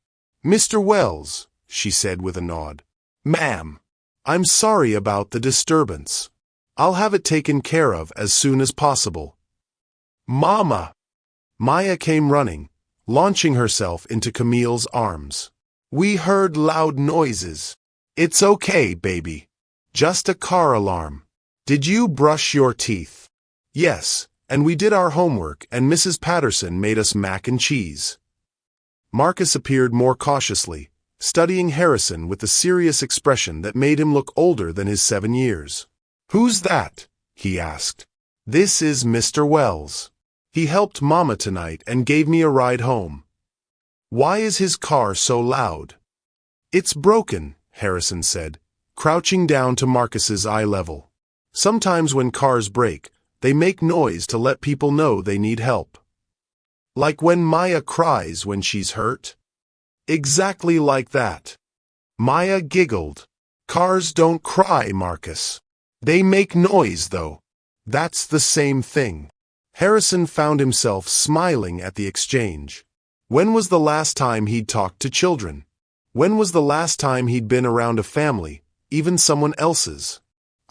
"Mr. Wells," she said with a nod. "Ma'am, I'm sorry about the disturbance. I'll have it taken care of as soon as possible." "Mama!" Maya came running, launching herself into Camille's arms. "We heard loud noises. It's okay, baby. Just a car alarm. Did you brush your teeth?" "Yes, and we did our homework and Mrs. Patterson made us mac and cheese." Marcus appeared more cautiously, studying Harrison with a serious expression that made him look older than his 7 years. "Who's that?" he asked. "This is Mr. Wells. He helped Mama tonight and gave me a ride home." "Why is his car so loud?" "It's broken," Harrison said, crouching down to Marcus's eye level. "Sometimes when cars break, they make noise to let people know they need help." "Like when Maya cries when she's hurt?" "Exactly like that." Maya giggled. "Cars don't cry, Marcus. They make noise, though. That's the same thing." Harrison found himself smiling at the exchange. When was the last time he'd talked to children? When was the last time he'd been around a family, even someone else's?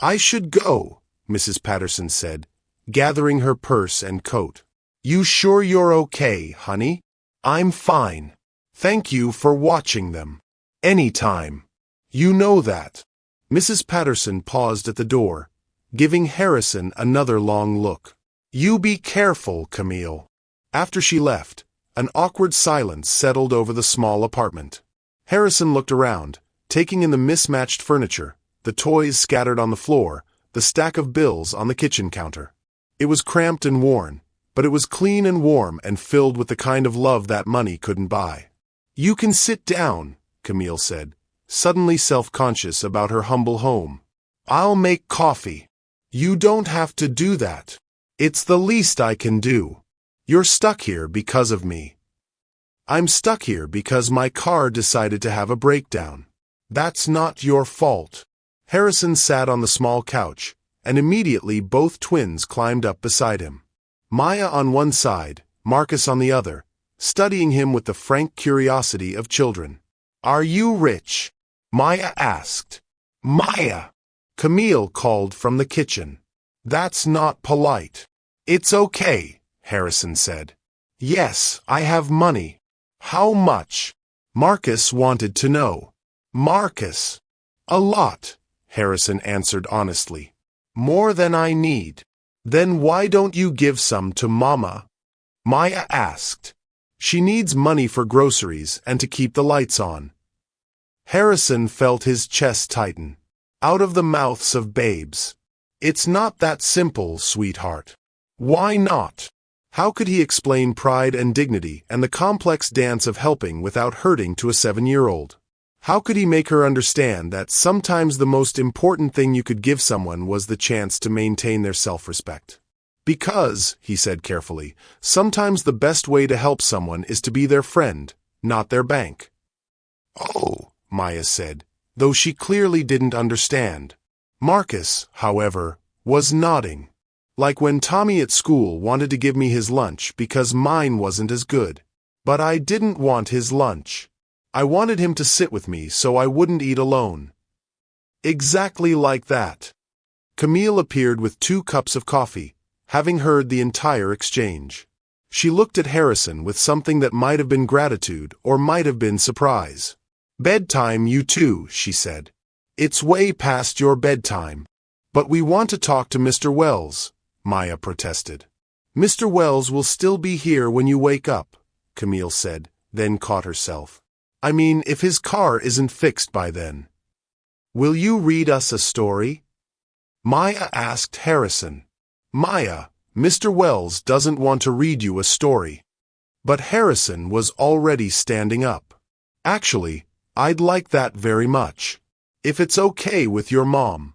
"I should go," Mrs. Patterson said, gathering her purse and coat. "You sure you're okay, honey?" "I'm fine. Thank you for watching them. Anytime. You know that." Mrs. Patterson paused at the door, giving Harrison another long look. "You be careful, Camille." After she left, an awkward silence settled over the small apartment. Harrison looked around, taking in the mismatched furniture, the toys scattered on the floor, the stack of bills on the kitchen counter. It was cramped and worn, but it was clean and warm and filled with the kind of love that money couldn't buy. "You can sit down," Camille said, suddenly self-conscious about her humble home. "I'll make coffee." "You don't have to do that. It's the least I can do. You're stuck here because of me." "I'm stuck here because my car decided to have a breakdown." "That's not your fault." Harrison sat on the small couch, and immediately both twins climbed up beside him. Maya on one side, Marcus on the other, studying him with the frank curiosity of children. "Are you rich?" Maya asked. "Maya!" Camille called from the kitchen. "That's not polite." "It's okay," Harrison said. "Yes, I have money." "How much?" Marcus wanted to know. "Marcus!" "A lot," Harrison answered honestly. "More than I need." "Then why don't you give some to Mama?" Maya asked. "She needs money for groceries and to keep the lights on." Harrison felt his chest tighten. Out of the mouths of babes. "It's not that simple, sweetheart." "Why not?" How could he explain pride and dignity and the complex dance of helping without hurting to a 7-year-old? How could he make her understand that sometimes the most important thing you could give someone was the chance to maintain their self-respect? "Because," he said carefully, "sometimes the best way to help someone is to be their friend, not their bank." "Oh," Maya said, though she clearly didn't understand. Marcus, however, was nodding. "Like when Tommy at school wanted to give me his lunch because mine wasn't as good. But I didn't want his lunch. I wanted him to sit with me so I wouldn't eat alone." Exactly like that. Camille appeared with 2 cups of coffee, having heard the entire exchange. She looked at Harrison with something that might have been gratitude or might have been surprise. "Bedtime, you two," she said. "It's way past your bedtime." "But we want to talk to Mr. Wells," Maya protested. "Mr. Wells will still be here when you wake up," Camille said, then caught herself. "I mean, if his car isn't fixed by then." "Will you read us a story?" Maya asked Harrison. "Maya, Mr. Wells doesn't want to read you a story." But Harrison was already standing up. "Actually, I'd like that very much. If it's okay with your mom."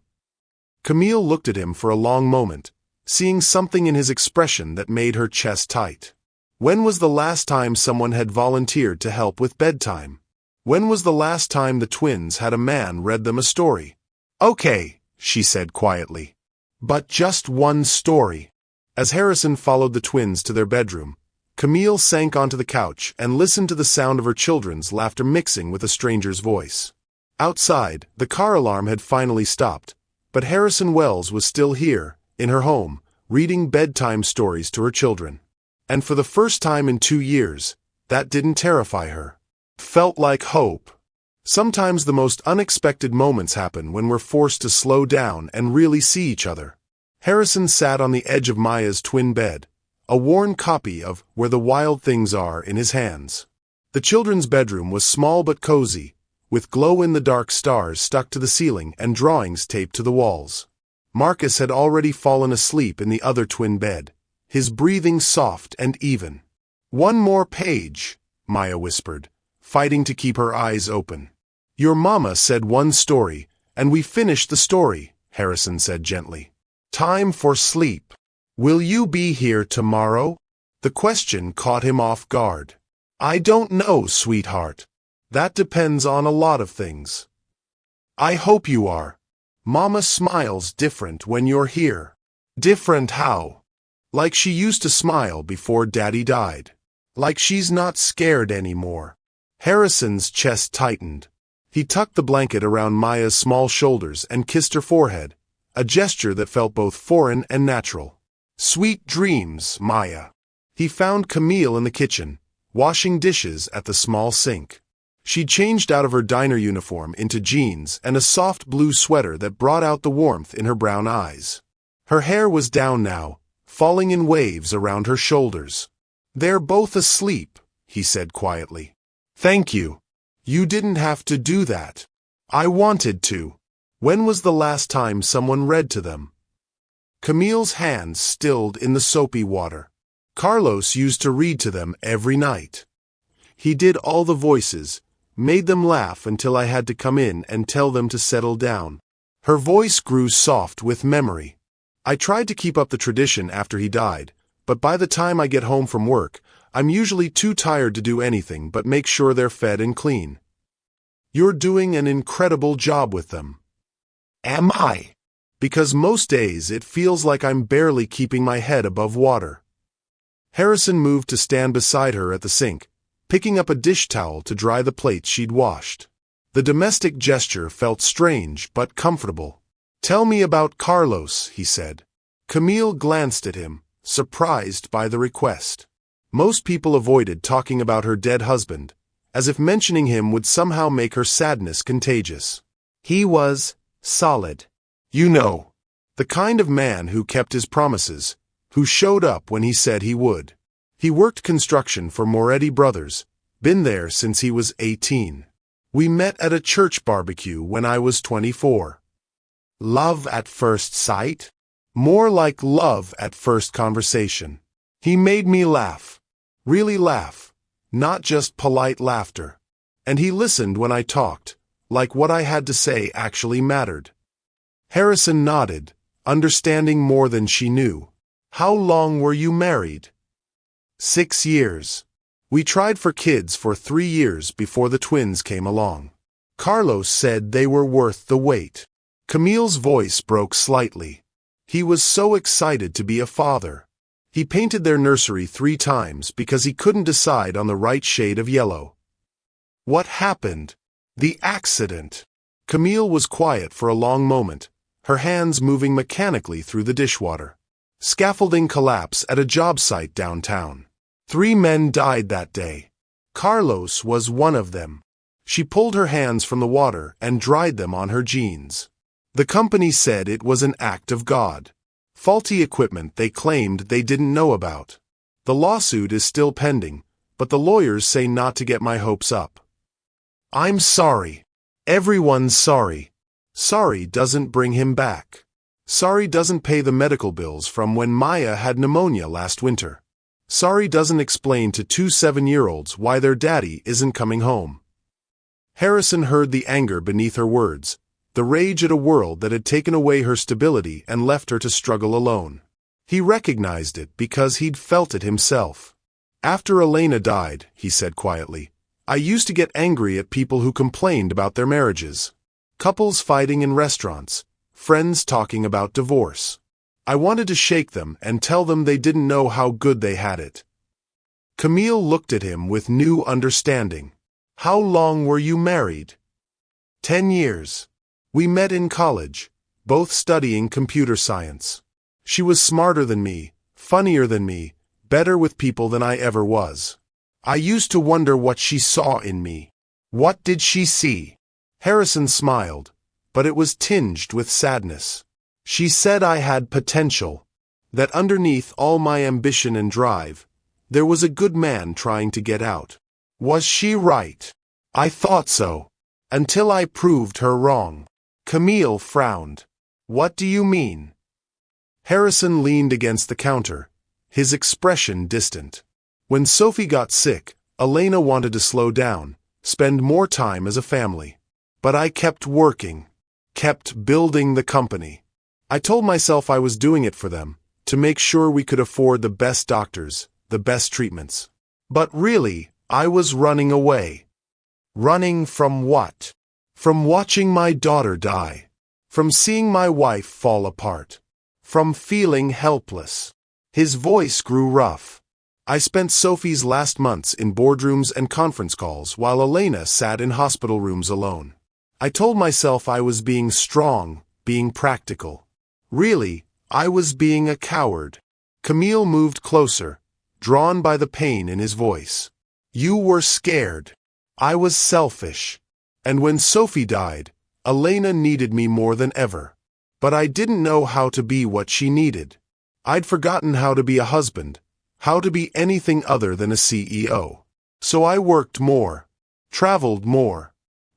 Camille looked at him for a long moment, seeing something in his expression that made her chest tight. When was the last time someone had volunteered to help with bedtime? When was the last time the twins had a man read them a story? "Okay," she said quietly. "But just one story." As Harrison followed the twins to their bedroom, Camille sank onto the couch and listened to the sound of her children's laughter mixing with a stranger's voice. Outside, the car alarm had finally stopped, but Harrison Wells was still here, in her home, reading bedtime stories to her children. And for the first time in 2 years, that didn't terrify her. Felt like hope. Sometimes the most unexpected moments happen when we're forced to slow down and really see each other. Harrison sat on the edge of Maya's twin bed, a worn copy of Where the Wild Things Are in his hands. The children's bedroom was small but cozy, with glow-in-the-dark stars stuck to the ceiling and drawings taped to the walls. Marcus had already fallen asleep in the other twin bed, his breathing soft and even. "One more page," Maya whispered, fighting to keep her eyes open. "Your mama said one story, and we finished the story," Harrison said gently. "Time for sleep. Will you be here tomorrow?" The question caught him off guard. "I don't know, sweetheart. That depends on a lot of things." "I hope you are. Mama smiles different when you're here." "Different how?" "Like she used to smile before Daddy died. Like she's not scared anymore." Harrison's chest tightened. He tucked the blanket around Maya's small shoulders and kissed her forehead, a gesture that felt both foreign and natural. "Sweet dreams, Maya." He found Camille in the kitchen, washing dishes at the small sink. She'd changed out of her diner uniform into jeans and a soft blue sweater that brought out the warmth in her brown eyes. Her hair was down now, falling in waves around her shoulders. "They're both asleep," he said quietly. "Thank you. You didn't have to do that. I wanted to." When was the last time someone read to them? Camille's hands stilled in the soapy water. Carlos used to read to them every night. He did all the voices, made them laugh until I had to come in and tell them to settle down. Her voice grew soft with memory. I tried to keep up the tradition after he died, but by the time I get home from work, I'm usually too tired to do anything but make sure they're fed and clean. You're doing an incredible job with them. Am I? Because most days it feels like I'm barely keeping my head above water. Harrison moved to stand beside her at the sink, picking up a dish towel to dry the plates she'd washed. The domestic gesture felt strange but comfortable. "Tell me about Carlos," he said. Camille glanced at him, surprised by the request. Most people avoided talking about her dead husband, as if mentioning him would somehow make her sadness contagious. He was solid. You know, the kind of man who kept his promises, who showed up when he said he would. He worked construction for Moretti Brothers, been there since he was 18. We met at a church barbecue when I was 24. Love at first sight? More like love at first conversation. He made me laugh. Really laugh. Not just polite laughter. And he listened when I talked, like what I had to say actually mattered. Harrison nodded, understanding more than she knew. How long were you married? 6 years. We tried for kids for 3 years before the twins came along. Carlos said they were worth the wait. Camille's voice broke slightly. He was so excited to be a father. He painted their nursery 3 times because he couldn't decide on the right shade of yellow. What happened? The accident. Camille was quiet for a long moment, her hands moving mechanically through the dishwater. Scaffolding collapse at a job site downtown. 3 men died that day. Carlos was one of them. She pulled her hands from the water and dried them on her jeans. The company said it was an act of God. Faulty equipment they claimed they didn't know about. The lawsuit is still pending, but the lawyers say not to get my hopes up. I'm sorry. Everyone's sorry. Sorry doesn't bring him back. Sorry doesn't pay the medical bills from when Maya had pneumonia last winter. Sorry doesn't explain to two 7-year-olds why their daddy isn't coming home. Harrison heard the anger beneath her words, the rage at a world that had taken away her stability and left her to struggle alone. He recognized it because he'd felt it himself. After Elena died, he said quietly, I used to get angry at people who complained about their marriages. Couples fighting in restaurants, friends talking about divorce. I wanted to shake them and tell them they didn't know how good they had it. Camille looked at him with new understanding. How long were you married? 10 years. We met in college, both studying computer science. She was smarter than me, funnier than me, better with people than I ever was. I used to wonder what she saw in me. What did she see? Harrison smiled, but it was tinged with sadness. She said I had potential, that underneath all my ambition and drive, there was a good man trying to get out. Was she right? I thought so, until I proved her wrong. Camille frowned. What do you mean? Harrison leaned against the counter, his expression distant. When Sophie got sick, Elena wanted to slow down, spend more time as a family. But I kept working, kept building the company. I told myself I was doing it for them, to make sure we could afford the best doctors, the best treatments. But really, I was running away. Running from what? From watching my daughter die. From seeing my wife fall apart. From feeling helpless. His voice grew rough. I spent Sophie's last months in boardrooms and conference calls while Elena sat in hospital rooms alone. I told myself I was being strong, being practical. Really, I was being a coward. Camille moved closer, drawn by the pain in his voice. You were scared. I was selfish. And when Sophie died, Elena needed me more than ever. But I didn't know how to be what she needed. I'd forgotten how to be a husband, how to be anything other than a CEO. So I worked more, traveled more,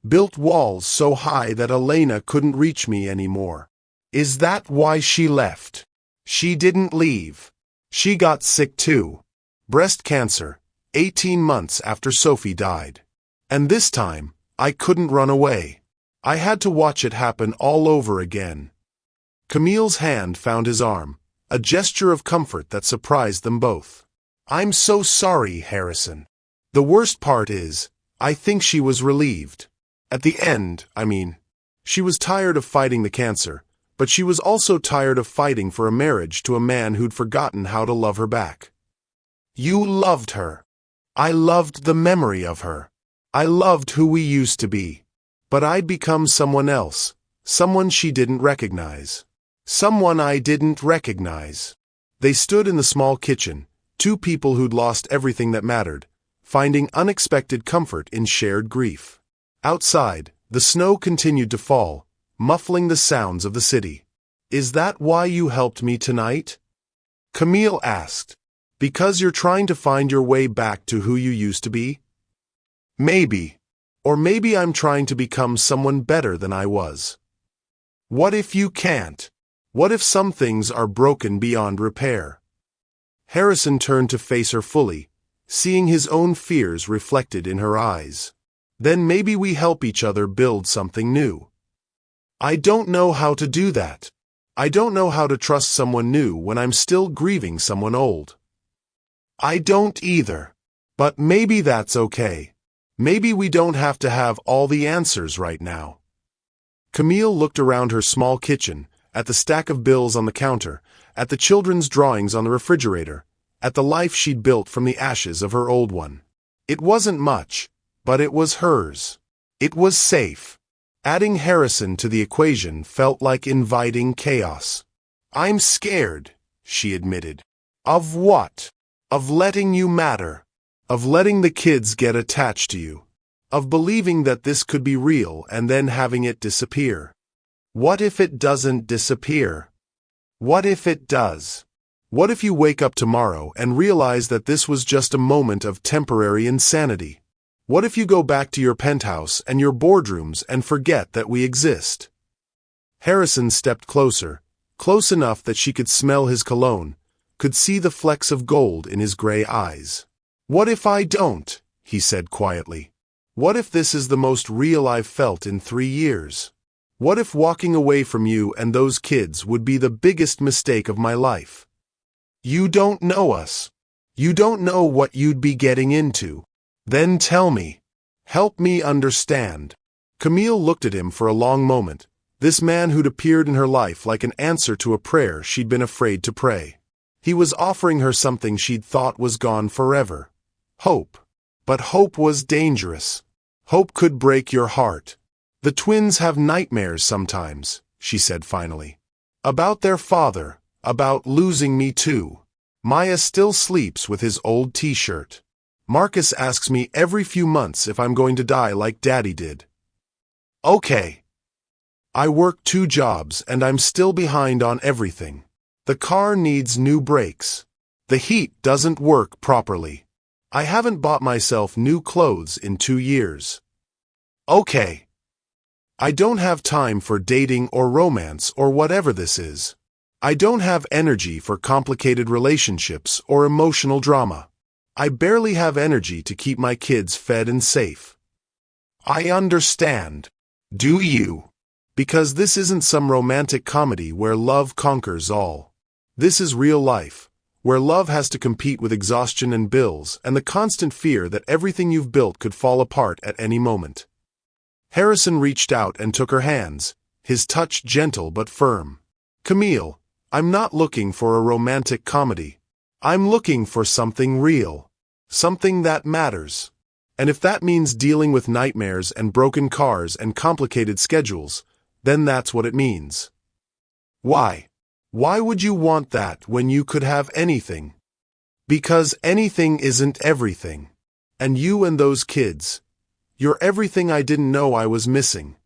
built walls so high that Elena couldn't reach me anymore. Is that why she left? She didn't leave. She got sick too. Breast cancer, 18 months after Sophie died. And this time, I couldn't run away. I had to watch it happen all over again. Camille's hand found his arm, a gesture of comfort that surprised them both. I'm so sorry, Harrison. The worst part is, I think she was relieved. At the end, she was tired of fighting the cancer, but she was also tired of fighting for a marriage to a man who'd forgotten how to love her back. You loved her. I loved the memory of her. I loved who we used to be. But I'd become someone else, someone she didn't recognize. Someone I didn't recognize. They stood in the small kitchen, two people who'd lost everything that mattered, finding unexpected comfort in shared grief. Outside, the snow continued to fall, muffling the sounds of the city. Is that why you helped me tonight? Camille asked. Because you're trying to find your way back to who you used to be? Maybe. Or maybe I'm trying to become someone better than I was. What if you can't? What if some things are broken beyond repair? Harrison turned to face her fully, seeing his own fears reflected in her eyes. Then maybe we help each other build something new. I don't know how to do that. I don't know how to trust someone new when I'm still grieving someone old. I don't either. But maybe that's okay. Maybe we don't have to have all the answers right now. Camille looked around her small kitchen, at the stack of bills on the counter, at the children's drawings on the refrigerator, at the life she'd built from the ashes of her old one. It wasn't much, but it was hers. It was safe. Adding Harrison to the equation felt like inviting chaos. I'm scared, she admitted. Of what? Of letting you matter. Of letting the kids get attached to you. Of believing that this could be real and then having it disappear. What if it doesn't disappear? What if it does? What if you wake up tomorrow and realize that this was just a moment of temporary insanity? What if you go back to your penthouse and your boardrooms and forget that we exist? Harrison stepped closer, close enough that she could smell his cologne, could see the flecks of gold in his gray eyes. "What if I don't?" he said quietly. "What if this is the most real I've felt in 3 years? What if walking away from you and those kids would be the biggest mistake of my life? You don't know us. You don't know what you'd be getting into. Then tell me. Help me understand." Camille looked at him for a long moment, this man who'd appeared in her life like an answer to a prayer she'd been afraid to pray. He was offering her something she'd thought was gone forever. Hope. But hope was dangerous. Hope could break your heart. "The twins have nightmares sometimes," she said finally. "About their father, about losing me too. Maya still sleeps with his old t-shirt. Marcus asks me every few months if I'm going to die like Daddy did. Okay. I work 2 jobs and I'm still behind on everything. The car needs new brakes. The heat doesn't work properly. I haven't bought myself new clothes in 2 years. Okay. I don't have time for dating or romance or whatever this is. I don't have energy for complicated relationships or emotional drama. I barely have energy to keep my kids fed and safe." "I understand. Do you? Because this isn't some romantic comedy where love conquers all. This is real life, where love has to compete with exhaustion and bills and the constant fear that everything you've built could fall apart at any moment." Harrison reached out and took her hands, his touch gentle but firm. "Camille, I'm not looking for a romantic comedy. I'm looking for something real. Something that matters. And if that means dealing with nightmares and broken cars and complicated schedules, then that's what it means." "Why? Why would you want that when you could have anything?" "Because anything isn't everything. And you and those kids, you're everything I didn't know I was missing."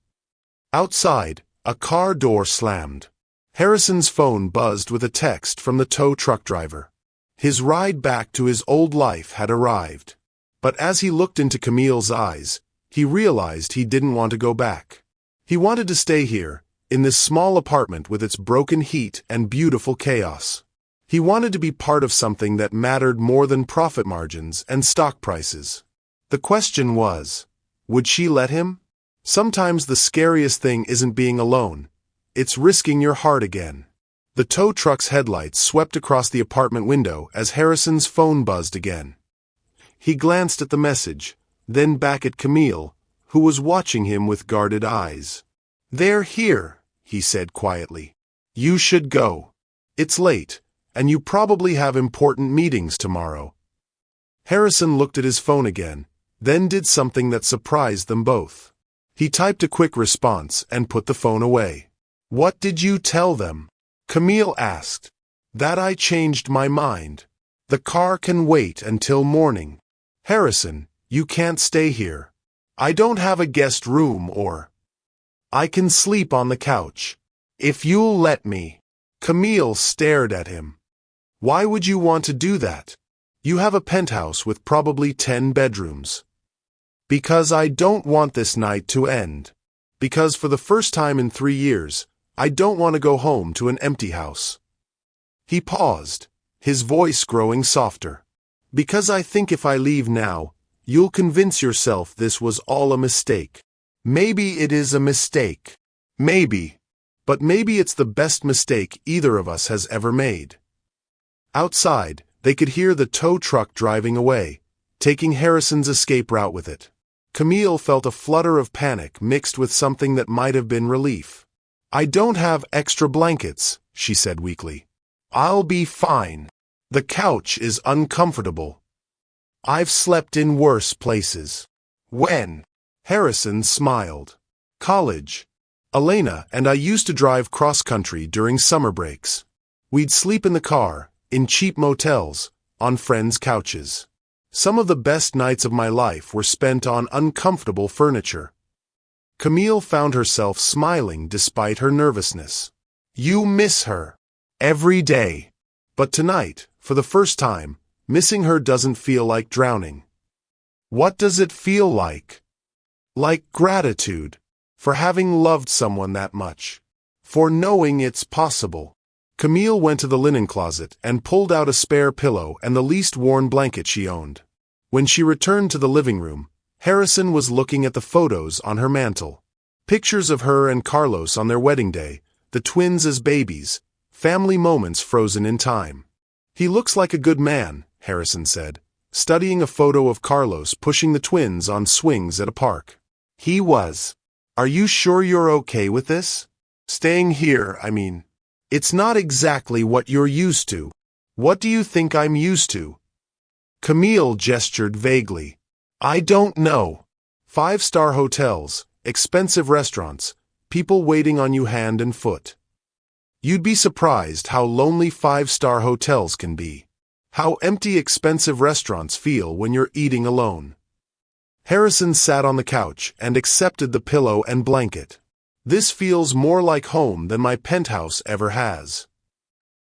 Outside, a car door slammed. Harrison's phone buzzed with a text from the tow truck driver. His ride back to his old life had arrived. But as he looked into Camille's eyes, he realized he didn't want to go back. He wanted to stay here, in this small apartment with its broken heat and beautiful chaos. He wanted to be part of something that mattered more than profit margins and stock prices. The question was, would she let him? Sometimes the scariest thing isn't being alone. It's risking your heart again. The tow truck's headlights swept across the apartment window as Harrison's phone buzzed again. He glanced at the message, then back at Camille, who was watching him with guarded eyes. "They're here," he said quietly. "You should go. It's late, and you probably have important meetings tomorrow." Harrison looked at his phone again, then did something that surprised them both. He typed a quick response and put the phone away. "What did you tell them?" Camille asked. "That I changed my mind. The car can wait until morning." "Harrison, you can't stay here. I don't have a guest room or... I can sleep on the couch. If you'll let me." Camille stared at him. "Why would you want to do that? You have a penthouse with probably 10 bedrooms." "Because I don't want this night to end. Because for the first time in 3 years, I don't want to go home to an empty house." He paused, his voice growing softer. "Because I think if I leave now, you'll convince yourself this was all a mistake. Maybe it is a mistake. Maybe. But maybe it's the best mistake either of us has ever made." Outside, they could hear the tow truck driving away, taking Harrison's escape route with it. Camille felt a flutter of panic mixed with something that might have been relief. "I don't have extra blankets," she said weakly. "I'll be fine. The couch is uncomfortable. I've slept in worse places." "When?" Harrison smiled. "College. Elena and I used to drive cross-country during summer breaks. We'd sleep in the car, in cheap motels, on friends' couches. Some of the best nights of my life were spent on uncomfortable furniture." Camille found herself smiling despite her nervousness. "You miss her. Every day. But tonight, for the first time, missing her doesn't feel like drowning." "What does it feel like?" "Like gratitude. For having loved someone that much. For knowing it's possible." Camille went to the linen closet and pulled out a spare pillow and the least worn blanket she owned. When she returned to the living room, Harrison was looking at the photos on her mantel. Pictures of her and Carlos on their wedding day, the twins as babies, family moments frozen in time. "He looks like a good man," Harrison said, studying a photo of Carlos pushing the twins on swings at a park. "He was. Are you sure you're okay with this? Staying here, I mean. It's not exactly what you're used to." "What do you think I'm used to?" Camille gestured vaguely. "I don't know. 5-star hotels, expensive restaurants, people waiting on you hand and foot. You'd be surprised how lonely 5-star hotels can be. How empty expensive restaurants feel when you're eating alone." Harrison sat on the couch and accepted the pillow and blanket. "This feels more like home than my penthouse ever has."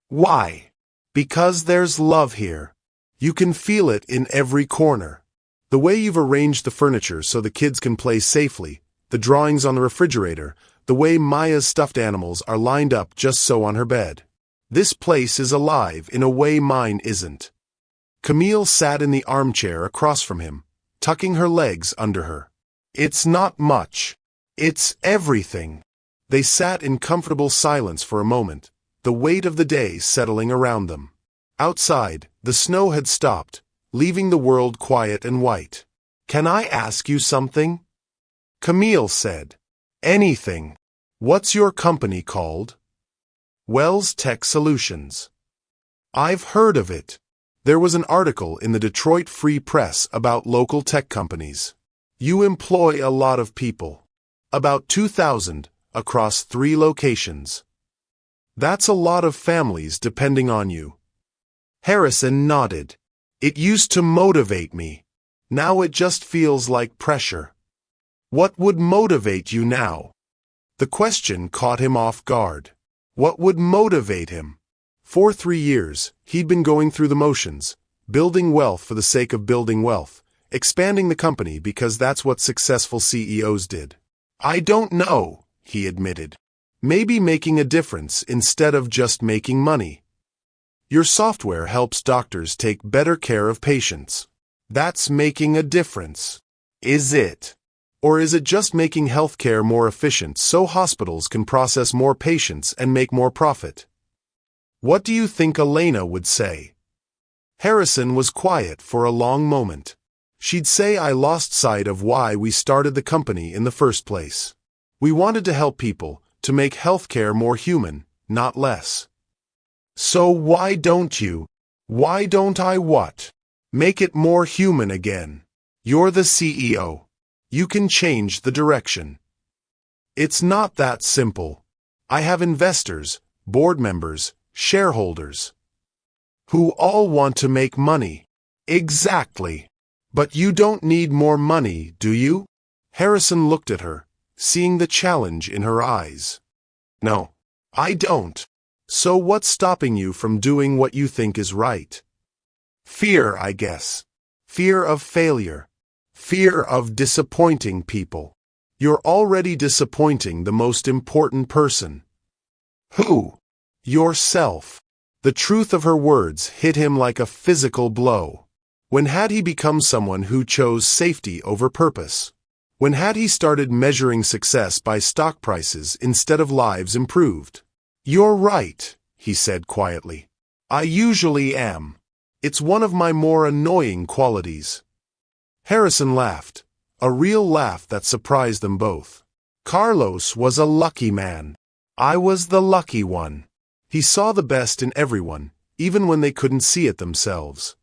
"Why?" "Because there's love here. You can feel it in every corner. The way you've arranged the furniture so the kids can play safely, the drawings on the refrigerator, the way Maya's stuffed animals are lined up just so on her bed. This place is alive in a way mine isn't." Camille sat in the armchair across from him, tucking her legs under her. "It's not much. It's everything." They sat in comfortable silence for a moment, the weight of the day settling around them. Outside, the snow had stopped, leaving the world quiet and white. "Can I ask you something?" Camille said. "Anything. What's your company called?" "Wells Tech Solutions." "I've heard of it. There was an article in the Detroit Free Press about local tech companies. You employ a lot of people. About 2,000, across 3 locations. That's a lot of families depending on you." Harrison nodded. "It used to motivate me. Now it just feels like pressure." "What would motivate you now?" The question caught him off guard. What would motivate him? For 3 years, he'd been going through the motions, building wealth for the sake of building wealth, expanding the company because that's what successful CEOs did. "I don't know," he admitted. "Maybe making a difference instead of just making money." "Your software helps doctors take better care of patients. That's making a difference. Is it? Or is it just making healthcare more efficient so hospitals can process more patients and make more profit?" "What do you think Elena would say?" Harrison was quiet for a long moment. "She'd say I lost sight of why we started the company in the first place. We wanted to help people, to make healthcare more human, not less." "So why don't you? Why don't I what? Make it more human again. You're the CEO. You can change the direction." "It's not that simple. I have investors, board members, shareholders, who all want to make money." "Exactly. But you don't need more money, do you?" Harrison looked at her, seeing the challenge in her eyes. "No, I don't." "So what's stopping you from doing what you think is right?" "Fear, I guess. Fear of failure. Fear of disappointing people." "You're already disappointing the most important person." "Who?" "Yourself." The truth of her words hit him like a physical blow. When had he become someone who chose safety over purpose? When had he started measuring success by stock prices instead of lives improved? "You're right," he said quietly. "I usually am. It's one of my more annoying qualities." Harrison laughed, a real laugh that surprised them both. "Carlos was a lucky man. I was the lucky one." He saw the best in everyone, even when they couldn't see it themselves.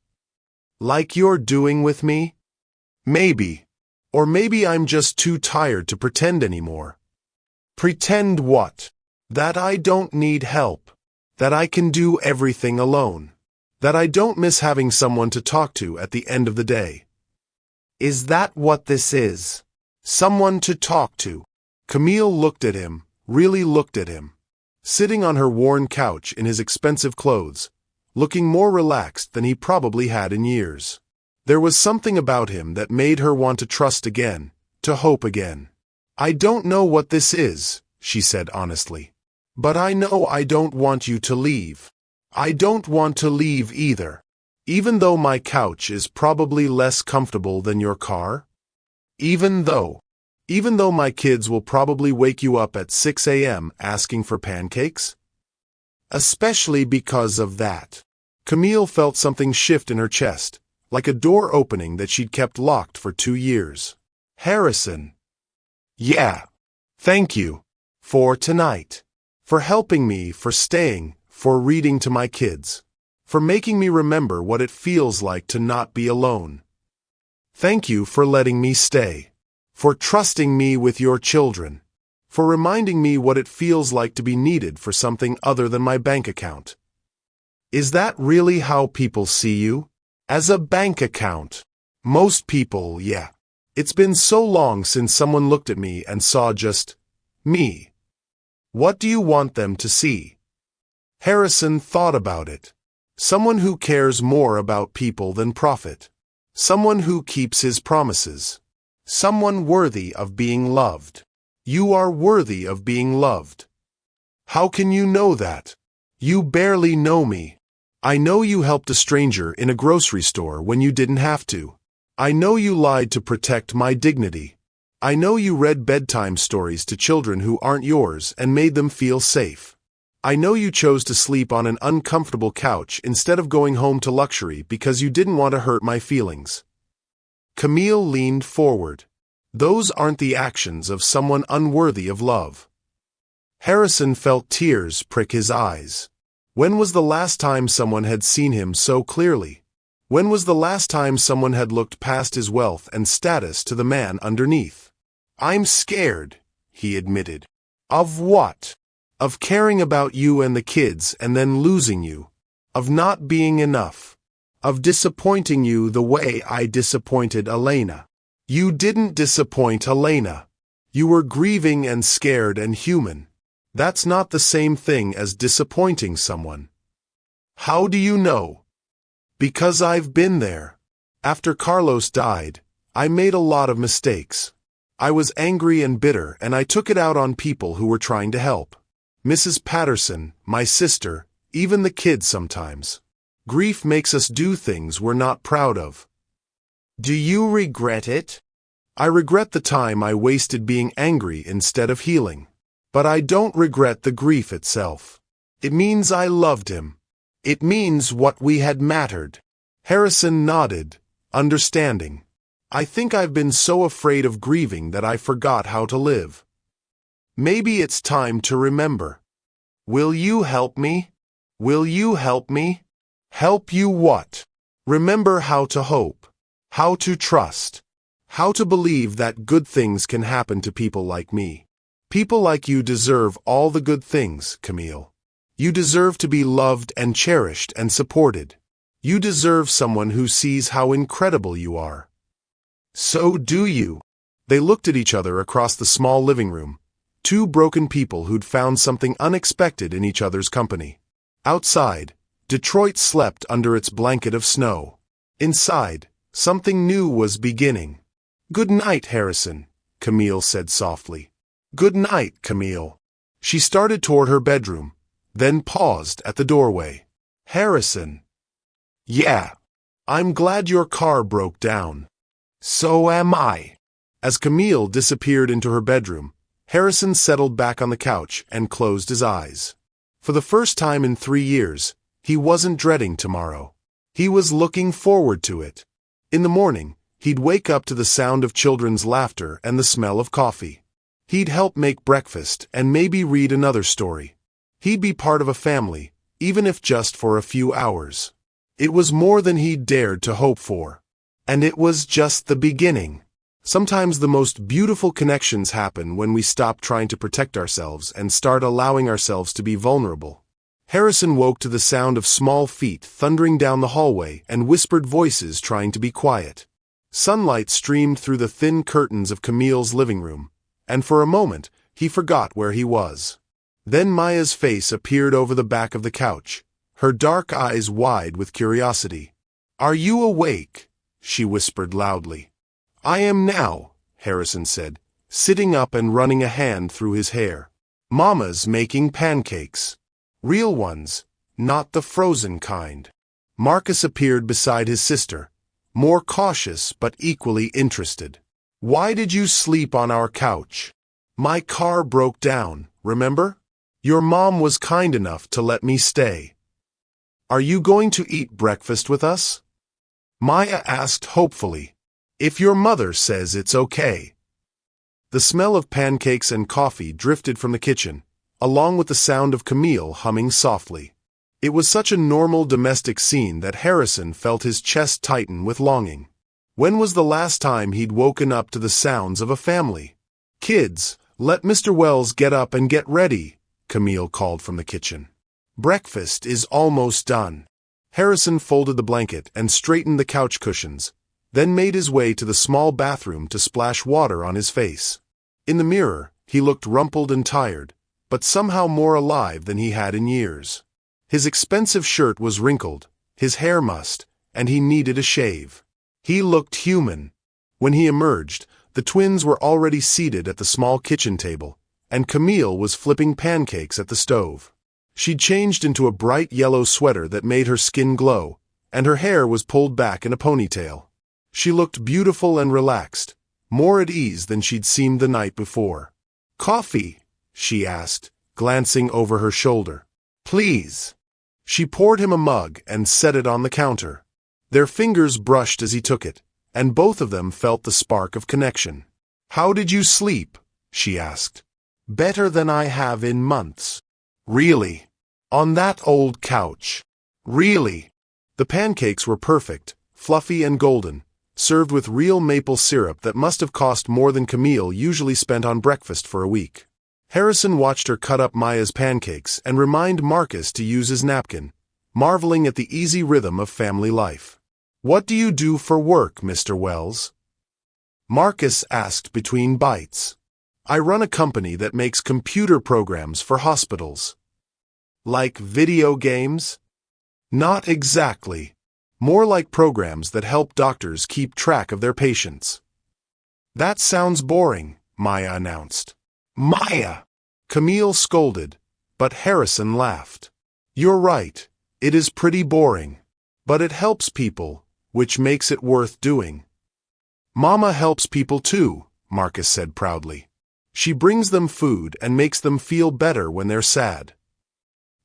"Like you're doing with me?" "Maybe. Or maybe I'm just too tired to pretend anymore." "Pretend what?" "That I don't need help. That I can do everything alone. That I don't miss having someone to talk to at the end of the day." "Is that what this is? Someone to talk to?" Camille looked at him, really looked at him. Sitting on her worn couch in his expensive clothes, looking more relaxed than he probably had in years. There was something about him that made her want to trust again, to hope again. "I don't know what this is," she said honestly. But I know I don't want you to leave. I don't want to leave either. Even though my couch is probably less comfortable than your car? Even though my kids will probably wake you up at 6 a.m. asking for pancakes? Especially because of that. Camille felt something shift in her chest, like a door opening that she'd kept locked for 2 years. Harrison. Yeah. Thank you. For tonight. For helping me, for staying, for reading to my kids. For making me remember what it feels like to not be alone. Thank you for letting me stay. For trusting me with your children. For reminding me what it feels like to be needed for something other than my bank account. Is that really how people see you? As a bank account? Most people, yeah. It's been so long since someone looked at me and saw just me. What do you want them to see? Harrison thought about it. Someone who cares more about people than profit. Someone who keeps his promises. Someone worthy of being loved. You are worthy of being loved. How can you know that? You barely know me. I know you helped a stranger in a grocery store when you didn't have to. I know you lied to protect my dignity. I know you read bedtime stories to children who aren't yours and made them feel safe. I know you chose to sleep on an uncomfortable couch instead of going home to luxury because you didn't want to hurt my feelings. Camille leaned forward. Those aren't the actions of someone unworthy of love. Harrison felt tears prick his eyes. When was the last time someone had seen him so clearly? When was the last time someone had looked past his wealth and status to the man underneath? I'm scared, he admitted. Of what? Of caring about you and the kids and then losing you. Of not being enough. Of disappointing you the way I disappointed Elena. You didn't disappoint Elena. You were grieving and scared and human. That's not the same thing as disappointing someone. How do you know? Because I've been there. After Carlos died, I made a lot of mistakes. I was angry and bitter and I took it out on people who were trying to help. Mrs. Patterson, my sister, even the kids sometimes. Grief makes us do things we're not proud of. Do you regret it? I regret the time I wasted being angry instead of healing. But I don't regret the grief itself. It means I loved him. It means what we had mattered. Harrison nodded, understanding. I think I've been so afraid of grieving that I forgot how to live. Maybe it's time to remember. Will you help me? Will you help me? Help you what? Remember how to hope. How to trust. How to believe that good things can happen to people like me. People like you deserve all the good things, Camille. You deserve to be loved and cherished and supported. You deserve someone who sees how incredible you are. So do you. They looked at each other across the small living room. Two broken people who'd found something unexpected in each other's company. Outside, Detroit slept under its blanket of snow. Inside, something new was beginning. Good night, Harrison, Camille said softly. Good night, Camille. She started toward her bedroom, then paused at the doorway. Harrison. Yeah. I'm glad your car broke down. So am I. As Camille disappeared into her bedroom, Harrison settled back on the couch and closed his eyes. For the first time in 3 years, he wasn't dreading tomorrow. He was looking forward to it. In the morning, he'd wake up to the sound of children's laughter and the smell of coffee. He'd help make breakfast and maybe read another story. He'd be part of a family, even if just for a few hours. It was more than he'd dared to hope for. And it was just the beginning. Sometimes the most beautiful connections happen when we stop trying to protect ourselves and start allowing ourselves to be vulnerable. Harrison woke to the sound of small feet thundering down the hallway and whispered voices trying to be quiet. Sunlight streamed through the thin curtains of Camille's living room, and for a moment, he forgot where he was. Then Maya's face appeared over the back of the couch, her dark eyes wide with curiosity. Are you awake? She whispered loudly. I am now, Harrison said, sitting up and running a hand through his hair. Mama's making pancakes. Real ones, not the frozen kind. Marcus appeared beside his sister, more cautious but equally interested. Why did you sleep on our couch? My car broke down, remember? Your mom was kind enough to let me stay. Are you going to eat breakfast with us? Maya asked hopefully. If your mother says it's okay. The smell of pancakes and coffee drifted from the kitchen, along with the sound of Camille humming softly. It was such a normal domestic scene that Harrison felt his chest tighten with longing. When was the last time he'd woken up to the sounds of a family? Kids, let Mr. Wells get up and get ready, Camille called from the kitchen. Breakfast is almost done. Harrison folded the blanket and straightened the couch cushions, then made his way to the small bathroom to splash water on his face. In the mirror, he looked rumpled and tired, but somehow more alive than he had in years. His expensive shirt was wrinkled, his hair mussed, and he needed a shave. He looked human. When he emerged, the twins were already seated at the small kitchen table, and Camille was flipping pancakes at the stove. She'd changed into a bright yellow sweater that made her skin glow, and her hair was pulled back in a ponytail. She looked beautiful and relaxed, more at ease than she'd seemed the night before. Coffee? She asked, glancing over her shoulder. Please. She poured him a mug and set it on the counter. Their fingers brushed as he took it, and both of them felt the spark of connection. How did you sleep? She asked. Better than I have in months. Really? On that old couch? Really? The pancakes were perfect, fluffy and golden, served with real maple syrup that must have cost more than Camille usually spent on breakfast for a week. Harrison watched her cut up Maya's pancakes and remind Marcus to use his napkin, marveling at the easy rhythm of family life. What do you do for work, Mr. Wells? Marcus asked between bites. I run a company that makes computer programs for hospitals. Like video games? Not exactly. More like programs that help doctors keep track of their patients. That sounds boring, Maya announced. Maya! Camille scolded, but Harrison laughed. You're right, it is pretty boring. But it helps people, which makes it worth doing. Mama helps people too, Marcus said proudly. She brings them food and makes them feel better when they're sad.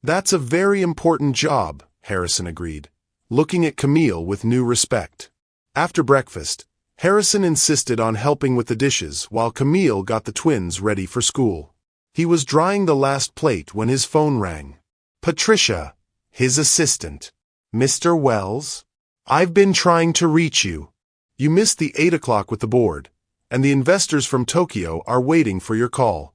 That's a very important job, Harrison agreed, looking at Camille with new respect. After breakfast, Harrison insisted on helping with the dishes while Camille got the twins ready for school. He was drying the last plate when his phone rang. Patricia, his assistant. Mr. Wells? I've been trying to reach you. You missed the 8 o'clock with the board, and the investors from Tokyo are waiting for your call.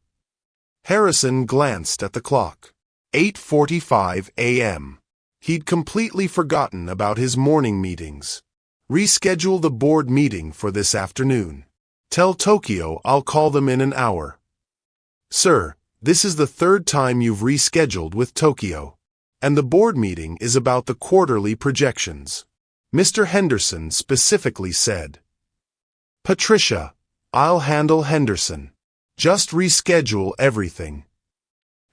Harrison glanced at the clock. 8:45 a.m. He'd completely forgotten about his morning meetings. Reschedule the board meeting for this afternoon. Tell Tokyo I'll call them in an hour. Sir, this is the third time you've rescheduled with Tokyo. And the board meeting is about the quarterly projections. Mr. Henderson specifically said. Patricia, I'll handle Henderson. Just reschedule everything.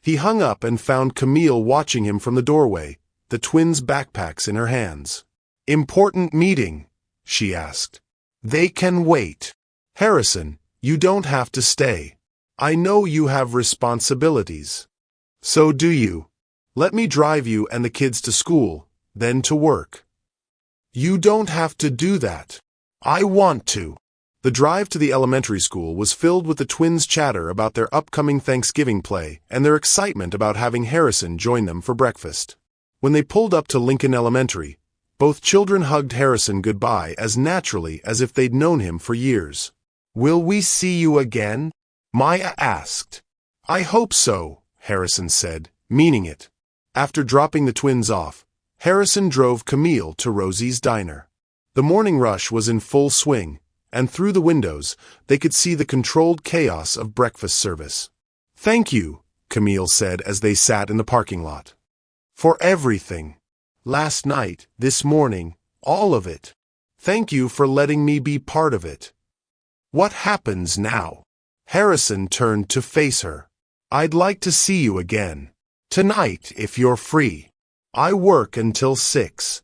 He hung up and found Camille watching him from the doorway, the twins' backpacks in her hands. Important meeting, she asked. They can wait. Harrison, you don't have to stay. I know you have responsibilities. So do you. Let me drive you and the kids to school, then to work. You don't have to do that. I want to. The drive to the elementary school was filled with the twins' chatter about their upcoming Thanksgiving play and their excitement about having Harrison join them for breakfast. When they pulled up to Lincoln Elementary, both children hugged Harrison goodbye as naturally as if they'd known him for years. Will we see you again? Maya asked. I hope so, Harrison said, meaning it. After dropping the twins off, Harrison drove Camille to Rosie's diner. The morning rush was in full swing, and through the windows, they could see the controlled chaos of breakfast service. Thank you, Camille said as they sat in the parking lot. For everything. Last night, this morning, all of it. Thank you for letting me be part of it. What happens now? Harrison turned to face her. I'd like to see you again. Tonight, if you're free. I work until 6.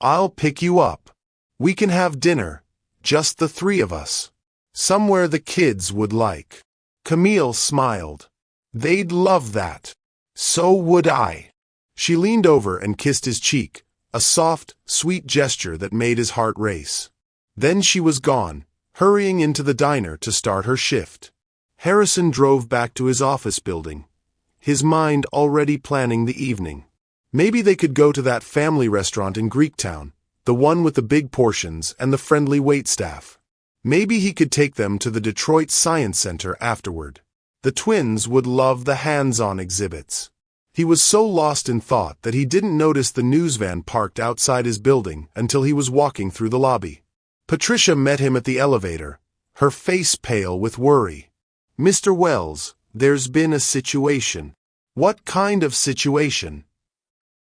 I'll pick you up. We can have dinner, just the three of us. Somewhere the kids would like. Camille smiled. They'd love that. So would I. She leaned over and kissed his cheek, a soft, sweet gesture that made his heart race. Then she was gone, hurrying into the diner to start her shift. Harrison drove back to his office building, his mind already planning the evening. Maybe they could go to that family restaurant in Greektown, the one with the big portions and the friendly waitstaff. Maybe he could take them to the Detroit Science Center afterward. The twins would love the hands-on exhibits. He was so lost in thought that he didn't notice the news van parked outside his building until he was walking through the lobby. Patricia met him at the elevator, her face pale with worry. Mr. Wells, there's been a situation. What kind of situation?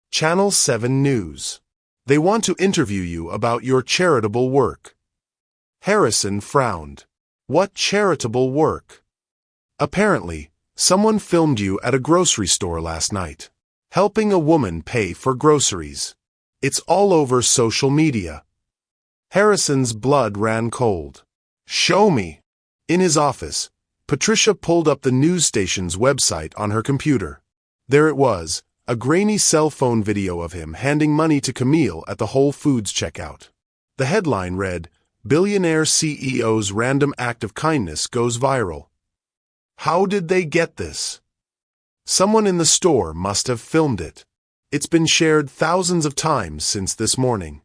Channel 7 News. They want to interview you about your charitable work. Harrison frowned. What charitable work? Apparently, someone filmed you at a grocery store last night, helping a woman pay for groceries. It's all over social media. Harrison's blood ran cold. Show me. In his office, Patricia pulled up the news station's website on her computer. There it was, a grainy cell phone video of him handing money to Camille at the Whole Foods checkout. The headline read, "Billionaire CEO's random act of kindness goes viral." How did they get this? Someone in the store must have filmed it. It's been shared thousands of times since this morning.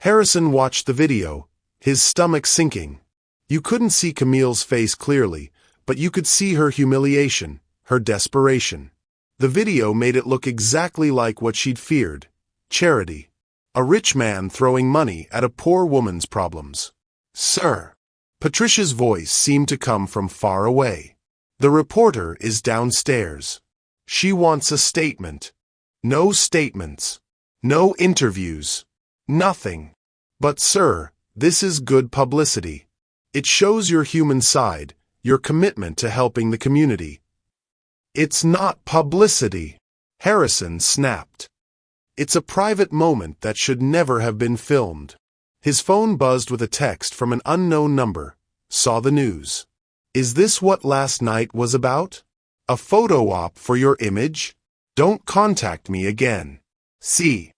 Harrison watched the video, his stomach sinking. You couldn't see Camille's face clearly, but you could see her humiliation, her desperation. The video made it look exactly like what she'd feared: charity. A rich man throwing money at a poor woman's problems. Sir. Patricia's voice seemed to come from far away. The reporter is downstairs. She wants a statement. No statements. No interviews. Nothing. But sir, this is good publicity. It shows your human side, your commitment to helping the community. It's not publicity. Harrison snapped. It's a private moment that should never have been filmed. His phone buzzed with a text from an unknown number. Saw the news. Is this what last night was about? A photo op for your image? Don't contact me again. See.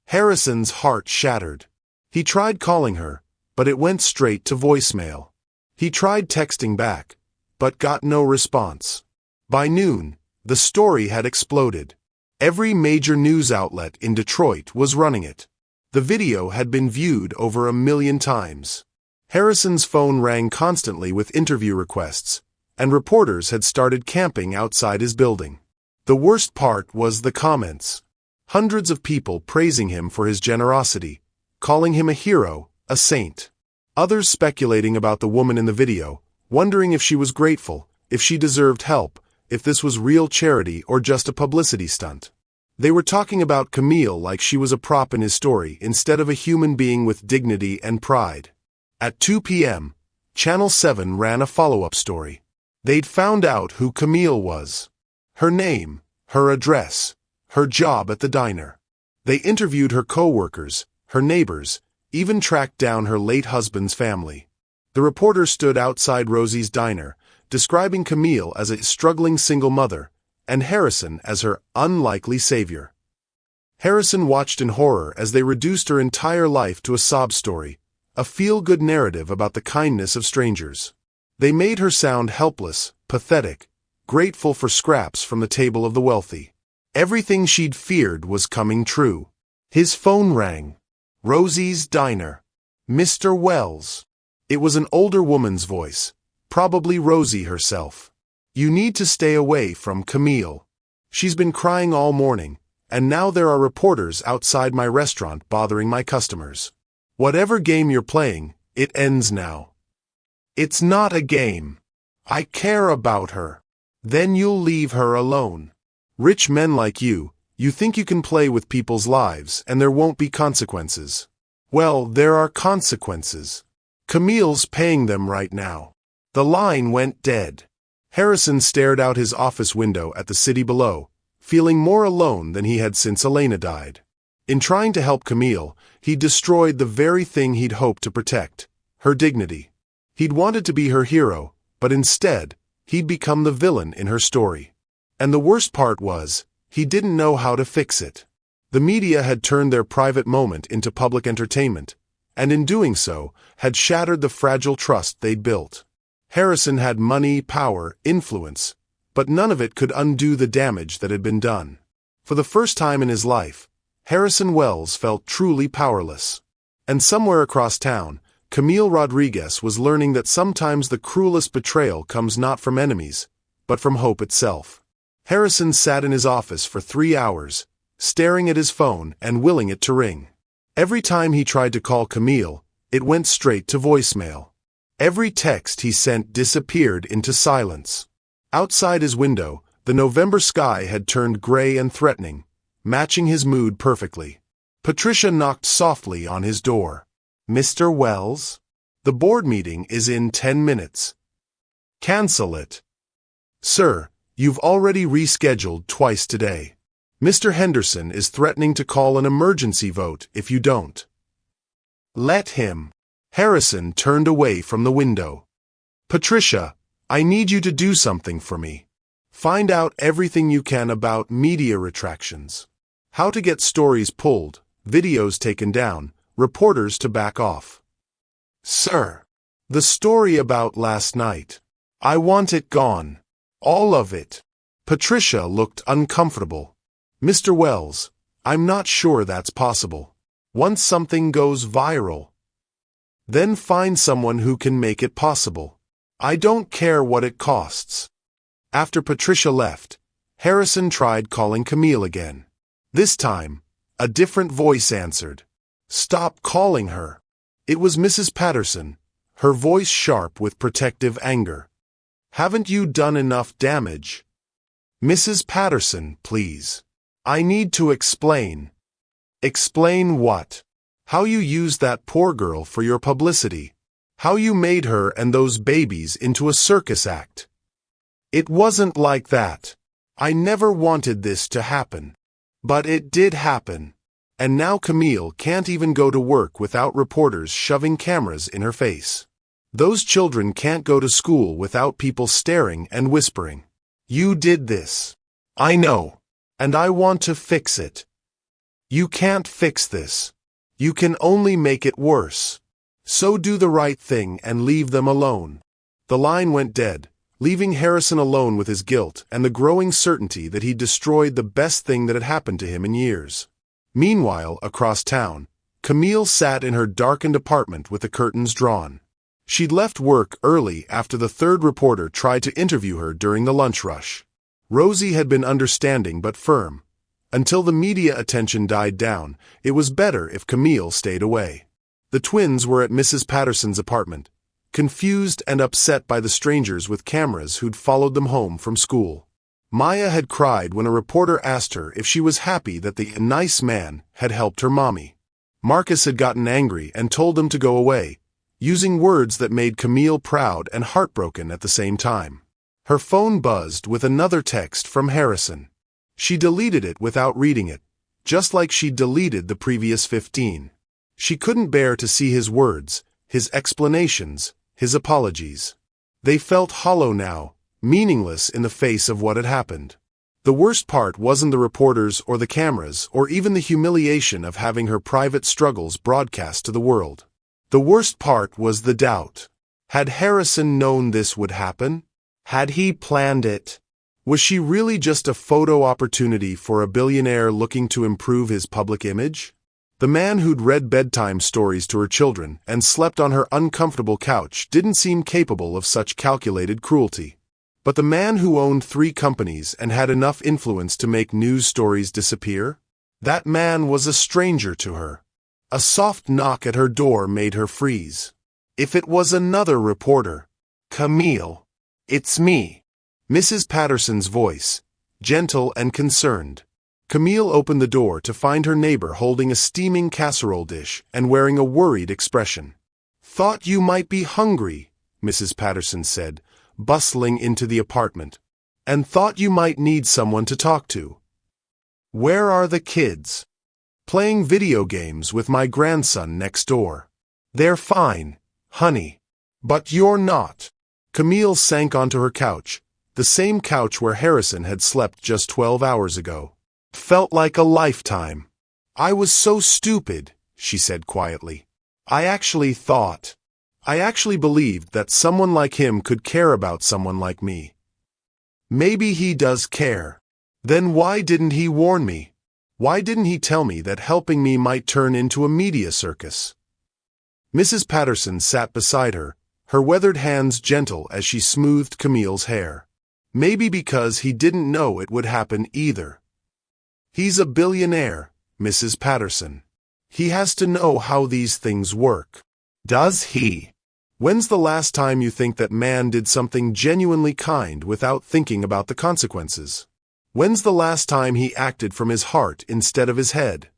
Harrison's heart shattered. He tried calling her, but it went straight to voicemail. He tried texting back, but got no response. By noon, the story had exploded. Every major news outlet in Detroit was running it. The video had been viewed over 1 million times. Harrison's phone rang constantly with interview requests, and reporters had started camping outside his building. The worst part was the comments. Hundreds of people praising him for his generosity, calling him a hero, a saint. Others speculating about the woman in the video, wondering if she was grateful, if she deserved help, if this was real charity or just a publicity stunt. They were talking about Camille like she was a prop in his story instead of a human being with dignity and pride. At 2 p.m., Channel 7 ran a follow-up story. They'd found out who Camille was. Her name, her address, her job at the diner. They interviewed her co-workers, her neighbors, even tracked down her late husband's family. The reporter stood outside Rosie's diner, describing Camille as a struggling single mother, and Harrison as her unlikely savior. Harrison watched in horror as they reduced her entire life to a sob story, a feel-good narrative about the kindness of strangers. They made her sound helpless, pathetic, grateful for scraps from the table of the wealthy. Everything she'd feared was coming true. His phone rang. Rosie's diner. Mr. Wells. It was an older woman's voice, probably Rosie herself. You need to stay away from Camille. She's been crying all morning, and now there are reporters outside my restaurant bothering my customers. Whatever game you're playing, it ends now. It's not a game. I care about her. Then you'll leave her alone. Rich men like you think you can play with people's lives and there won't be consequences. Well, there are consequences. Camille's paying them right now. The line went dead. Harrison stared out his office window at the city below, feeling more alone than he had since Elena died. In trying to help Camille, he destroyed the very thing he'd hoped to protect, her dignity. He'd wanted to be her hero, but instead, he'd become the villain in her story. And the worst part was, he didn't know how to fix it. The media had turned their private moment into public entertainment, and in doing so, had shattered the fragile trust they'd built. Harrison had money, power, influence, but none of it could undo the damage that had been done. For the first time in his life, Harrison Wells felt truly powerless. And somewhere across town, Camille Rodriguez was learning that sometimes the cruelest betrayal comes not from enemies, but from hope itself. Harrison sat in his office for 3 hours, staring at his phone and willing it to ring. Every time he tried to call Camille, it went straight to voicemail. Every text he sent disappeared into silence. Outside his window, the November sky had turned gray and threatening, matching his mood perfectly. Patricia knocked softly on his door. "Mr. Wells? The board meeting is in 10 minutes. Cancel it." "Sir, you've already rescheduled twice today. Mr. Henderson is threatening to call an emergency vote if you don't." "Let him." Harrison turned away from the window. "Patricia, I need you to do something for me. Find out everything you can about media retractions. How to get stories pulled, videos taken down, reporters to back off." "Sir, the story about last night. I want it gone. All of it." Patricia looked uncomfortable. "Mr. Wells, I'm not sure that's possible. Once something goes viral, then find someone who can make it possible. I don't care what it costs." After Patricia left, Harrison tried calling Camille again. This time, a different voice answered. "Stop calling her." It was Mrs. Patterson, her voice sharp with protective anger. "Haven't you done enough damage?" "Mrs. Patterson, please. I need to explain." "Explain what?" "How you used that poor girl for your publicity. How you made her and those babies into a circus act." "It wasn't like that. I never wanted this to happen. But it did happen. And now Camille can't even go to work without reporters shoving cameras in her face. Those children can't go to school without people staring and whispering. You did this. I know. And I want to fix it. You can't fix this. You can only make it worse. So do the right thing and leave them alone." The line went dead, leaving Harrison alone with his guilt and the growing certainty that he'd destroyed the best thing that had happened to him in years. Meanwhile, across town, Camille sat in her darkened apartment with the curtains drawn. She'd left work early after the third reporter tried to interview her during the lunch rush. Rosie had been understanding but firm. Until the media attention died down, it was better if Camille stayed away. The twins were at Mrs. Patterson's apartment, confused and upset by the strangers with cameras who'd followed them home from school. Maya had cried when a reporter asked her if she was happy that the nice man had helped her mommy. Marcus had gotten angry and told him to go away, using words that made Camille proud and heartbroken at the same time. Her phone buzzed with another text from Harrison. She deleted it without reading it, just like she'd deleted the previous 15. She couldn't bear to see his words, his explanations, his apologies. They felt hollow now, meaningless in the face of what had happened. The worst part wasn't the reporters or the cameras or even the humiliation of having her private struggles broadcast to the world. The worst part was the doubt. Had Harrison known this would happen? Had he planned it? Was she really just a photo opportunity for a billionaire looking to improve his public image? The man who'd read bedtime stories to her children and slept on her uncomfortable couch didn't seem capable of such calculated cruelty. But the man who owned 3 companies and had enough influence to make news stories disappear? That man was a stranger to her. A soft knock at her door made her freeze. If it was another reporter. "Camille, it's me." Mrs. Patterson's voice, gentle and concerned. Camille opened the door to find her neighbor holding a steaming casserole dish and wearing a worried expression. "Thought you might be hungry," Mrs. Patterson said, bustling into the apartment. And thought you might need someone to talk to. Where are the kids? Playing video games with my grandson next door. They're fine, honey. But you're not. Camille sank onto her couch, the same couch where Harrison had slept just 12 hours ago. Felt like a lifetime. I was so stupid, she said quietly. I actually believed that someone like him could care about someone like me. Maybe he does care. Then why didn't he warn me? Why didn't he tell me that helping me might turn into a media circus? Mrs. Patterson sat beside her, her weathered hands gentle as she smoothed Camille's hair. Maybe because he didn't know it would happen either. He's a billionaire, Mrs. Patterson. He has to know how these things work. Does he? When's the last time you think that man did something genuinely kind without thinking about the consequences? When's the last time he acted from his heart instead of his head?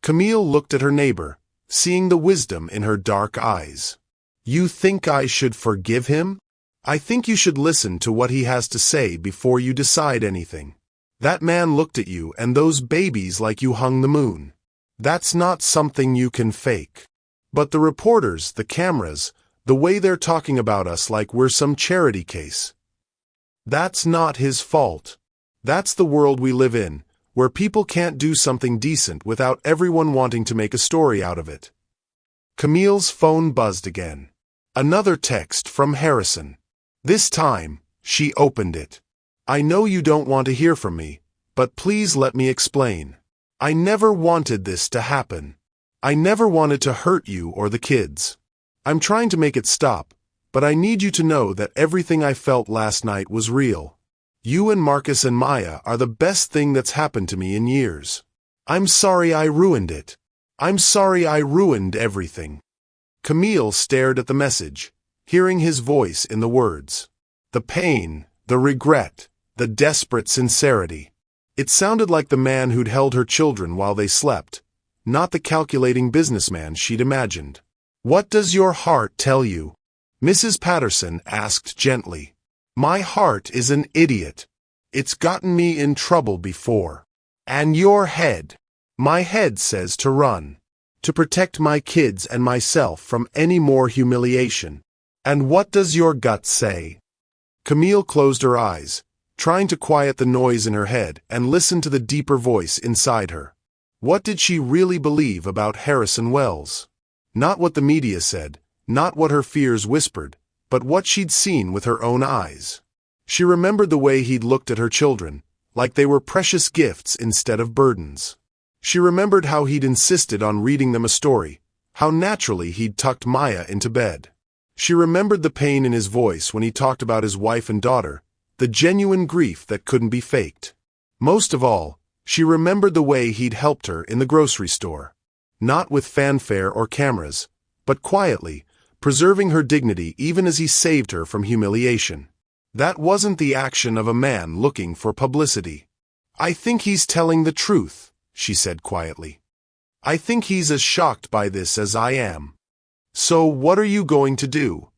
Camille looked at her neighbor, seeing the wisdom in her dark eyes. You think I should forgive him? I think you should listen to what he has to say before you decide anything. That man looked at you and those babies like you hung the moon. That's not something you can fake. But the reporters, the cameras, the way they're talking about us like we're some charity case. That's not his fault. That's the world we live in, where people can't do something decent without everyone wanting to make a story out of it. Camille's phone buzzed again. Another text from Harrison. This time, she opened it. I know you don't want to hear from me, but please let me explain. I never wanted this to happen. I never wanted to hurt you or the kids. I'm trying to make it stop, but I need you to know that everything I felt last night was real. You and Marcus and Maya are the best thing that's happened to me in years. I'm sorry I ruined it. I'm sorry I ruined everything. Camille stared at the message, hearing his voice in the words. The pain, the regret, the desperate sincerity. It sounded like the man who'd held her children while they slept, not the calculating businessman she'd imagined. What does your heart tell you? Mrs. Patterson asked gently. My heart is an idiot. It's gotten me in trouble before. And your head? My head says to run. To protect my kids and myself from any more humiliation. And what does your gut say? Camille closed her eyes, trying to quiet the noise in her head and listen to the deeper voice inside her. What did she really believe about Harrison Wells? Not what the media said, not what her fears whispered, but what she'd seen with her own eyes. She remembered the way he'd looked at her children, like they were precious gifts instead of burdens. She remembered how he'd insisted on reading them a story, how naturally he'd tucked Maya into bed. She remembered the pain in his voice when he talked about his wife and daughter, the genuine grief that couldn't be faked. Most of all, she remembered the way he'd helped her in the grocery store. Not with fanfare or cameras, but quietly, preserving her dignity even as he saved her from humiliation. That wasn't the action of a man looking for publicity. I think he's telling the truth, she said quietly. I think he's as shocked by this as I am. So what are you going to do?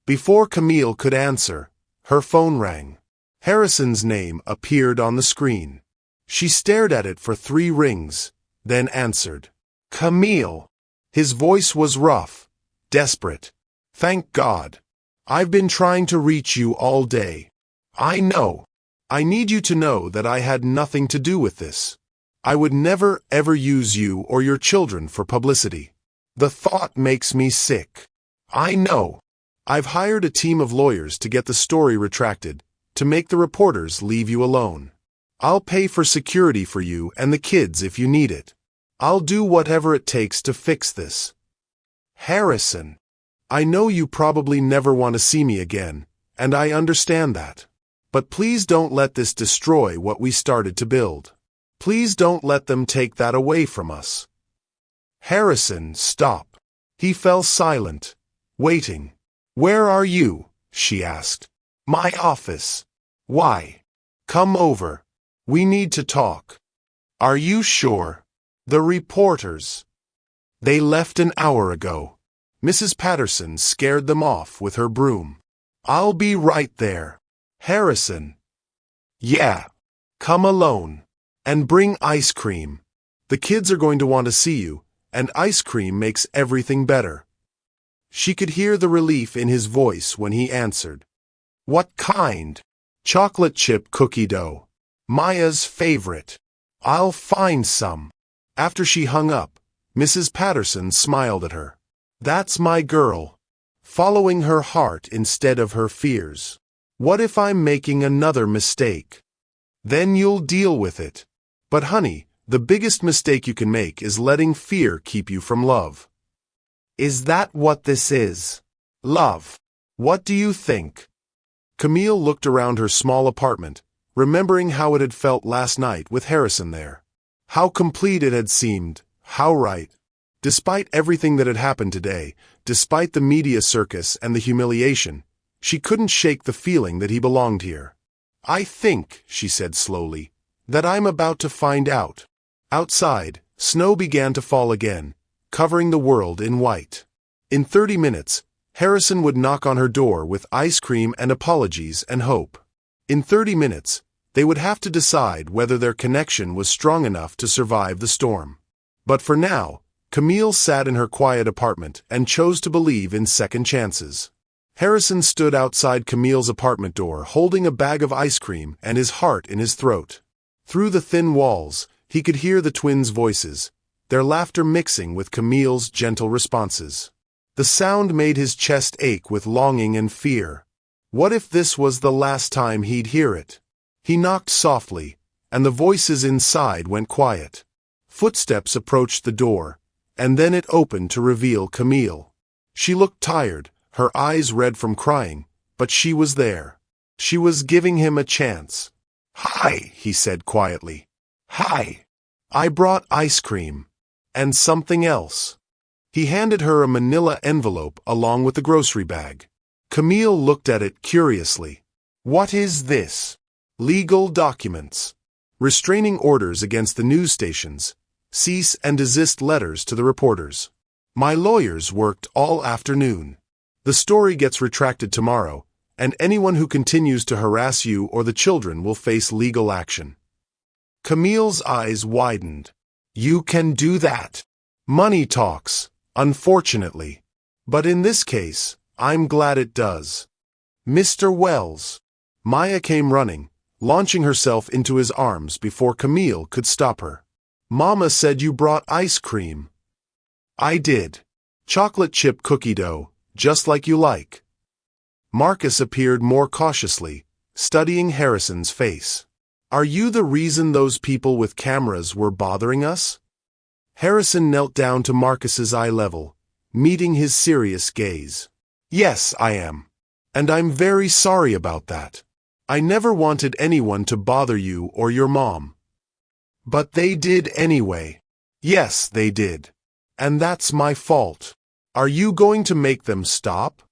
Before Camille could answer, her phone rang. Harrison's name appeared on the screen. She stared at it for 3 rings, then answered. Camille. His voice was rough, desperate. Thank God. I've been trying to reach you all day. I know. I need you to know that I had nothing to do with this. I would never ever use you or your children for publicity. The thought makes me sick. I know. I've hired a team of lawyers to get the story retracted, to make the reporters leave you alone. I'll pay for security for you and the kids if you need it. I'll do whatever it takes to fix this. Harrison. I know you probably never want to see me again, and I understand that. But please don't let this destroy what we started to build. Please don't let them take that away from us. Harrison, stop. He fell silent, waiting. Where are you? She asked. My office. Why? Come over. We need to talk. Are you sure? The reporters. They left an hour ago. Mrs. Patterson scared them off with her broom. I'll be right there. Harrison. Yeah. Come alone. And bring ice cream. The kids are going to want to see you, and ice cream makes everything better. She could hear the relief in his voice when he answered. What kind? Chocolate chip cookie dough. Maya's favorite. I'll find some. After she hung up, Mrs. Patterson smiled at her. That's my girl. Following her heart instead of her fears. What if I'm making another mistake? Then you'll deal with it. But honey, the biggest mistake you can make is letting fear keep you from love. Is that what this is? Love. What do you think? Camille looked around her small apartment, remembering how it had felt last night with Harrison there. How complete it had seemed, how right. Despite everything that had happened today, despite the media circus and the humiliation, she couldn't shake the feeling that he belonged here. I think, she said slowly, that I'm about to find out. Outside, snow began to fall again, covering the world in white. In 30 minutes, Harrison would knock on her door with ice cream and apologies and hope. In 30 minutes, they would have to decide whether their connection was strong enough to survive the storm. But for now, Camille sat in her quiet apartment and chose to believe in second chances. Harrison stood outside Camille's apartment door holding a bag of ice cream and his heart in his throat. Through the thin walls, he could hear the twins' voices, their laughter mixing with Camille's gentle responses. The sound made his chest ache with longing and fear. What if this was the last time he'd hear it? He knocked softly, and the voices inside went quiet. Footsteps approached the door, and then it opened to reveal Camille. She looked tired, her eyes red from crying, but she was there. She was giving him a chance. Hi, he said quietly. Hi. I brought ice cream. And something else. He handed her a manila envelope along with the grocery bag. Camille looked at it curiously. What is this? Legal documents. Restraining orders against the news stations. Cease and desist letters to the reporters. My lawyers worked all afternoon. The story gets retracted tomorrow, and anyone who continues to harass you or the children will face legal action. Camille's eyes widened. You can do that. Money talks. Unfortunately. But in this case, I'm glad it does. Mr. Wells. Maya came running, launching herself into his arms before Camille could stop her. Mama said you brought ice cream. I did. Chocolate chip cookie dough, just like you like. Marcus appeared more cautiously, studying Harrison's face. Are you the reason those people with cameras were bothering us? Harrison knelt down to Marcus's eye level, meeting his serious gaze. Yes, I am. And I'm very sorry about that. I never wanted anyone to bother you or your mom. But they did anyway. Yes, they did. And that's my fault. Are you going to make them stop?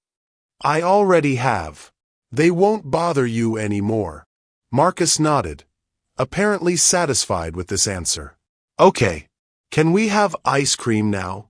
I already have. They won't bother you anymore. Marcus nodded, apparently satisfied with this answer. Okay. Can we have ice cream now?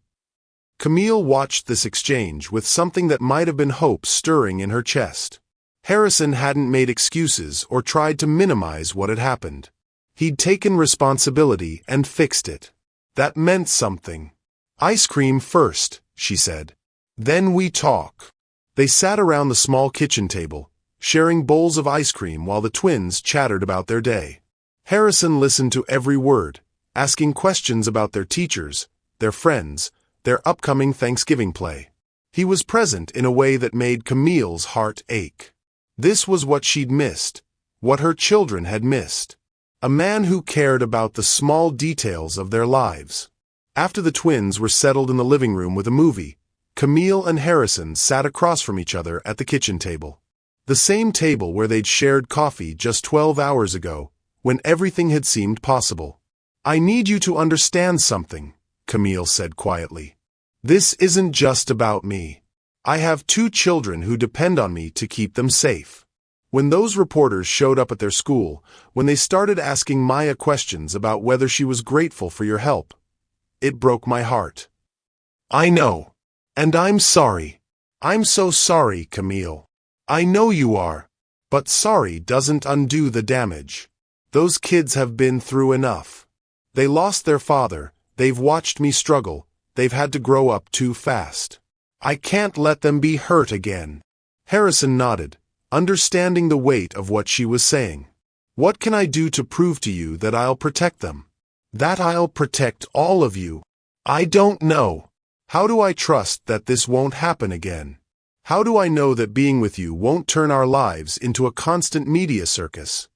Camille watched this exchange with something that might have been hope stirring in her chest. Harrison hadn't made excuses or tried to minimize what had happened. He'd taken responsibility and fixed it. That meant something. Ice cream first, she said. Then we talk. They sat around the small kitchen table, sharing bowls of ice cream while the twins chattered about their day. Harrison listened to every word, asking questions about their teachers, their friends, their upcoming Thanksgiving play. He was present in a way that made Camille's heart ache. This was what she'd missed, what her children had missed. A man who cared about the small details of their lives. After the twins were settled in the living room with a movie, Camille and Harrison sat across from each other at the kitchen table. The same table where they'd shared coffee just 12 hours ago, when everything had seemed possible. I need you to understand something, Camille said quietly. This isn't just about me. I have 2 children who depend on me to keep them safe. When those reporters showed up at their school, when they started asking Maya questions about whether she was grateful for your help, it broke my heart. I know. And I'm sorry. I'm so sorry, Camille. I know you are. But sorry doesn't undo the damage. Those kids have been through enough. They lost their father, they've watched me struggle, they've had to grow up too fast. I can't let them be hurt again. Harrison nodded, understanding the weight of what she was saying. What can I do to prove to you that I'll protect them? That I'll protect all of you? I don't know. How do I trust that this won't happen again? How do I know that being with you won't turn our lives into a constant media circus?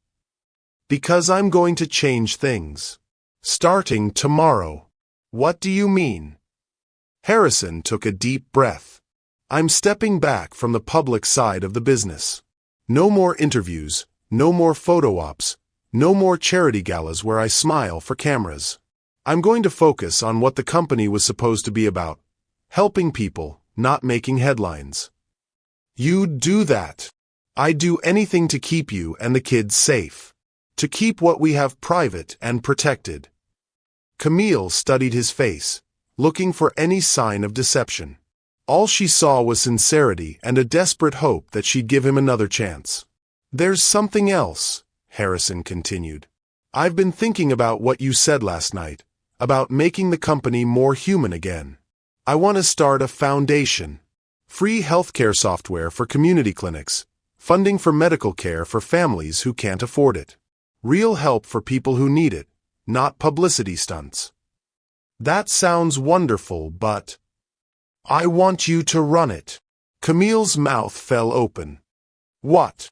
Because I'm going to change things. Starting tomorrow. What do you mean? Harrison took a deep breath. I'm stepping back from the public side of the business. No more interviews, no more photo ops, no more charity galas where I smile for cameras. I'm going to focus on what the company was supposed to be about. Helping people, not making headlines. You'd do that. I'd do anything to keep you and the kids safe. To keep what we have private and protected. Camille studied his face, looking for any sign of deception. All she saw was sincerity and a desperate hope that she'd give him another chance. There's something else, Harrison continued. I've been thinking about what you said last night, about making the company more human again. I want to start a foundation. Free healthcare software for community clinics, funding for medical care for families who can't afford it. Real help for people who need it, not publicity stunts. That sounds wonderful, but I want you to run it. Camille's mouth fell open. What?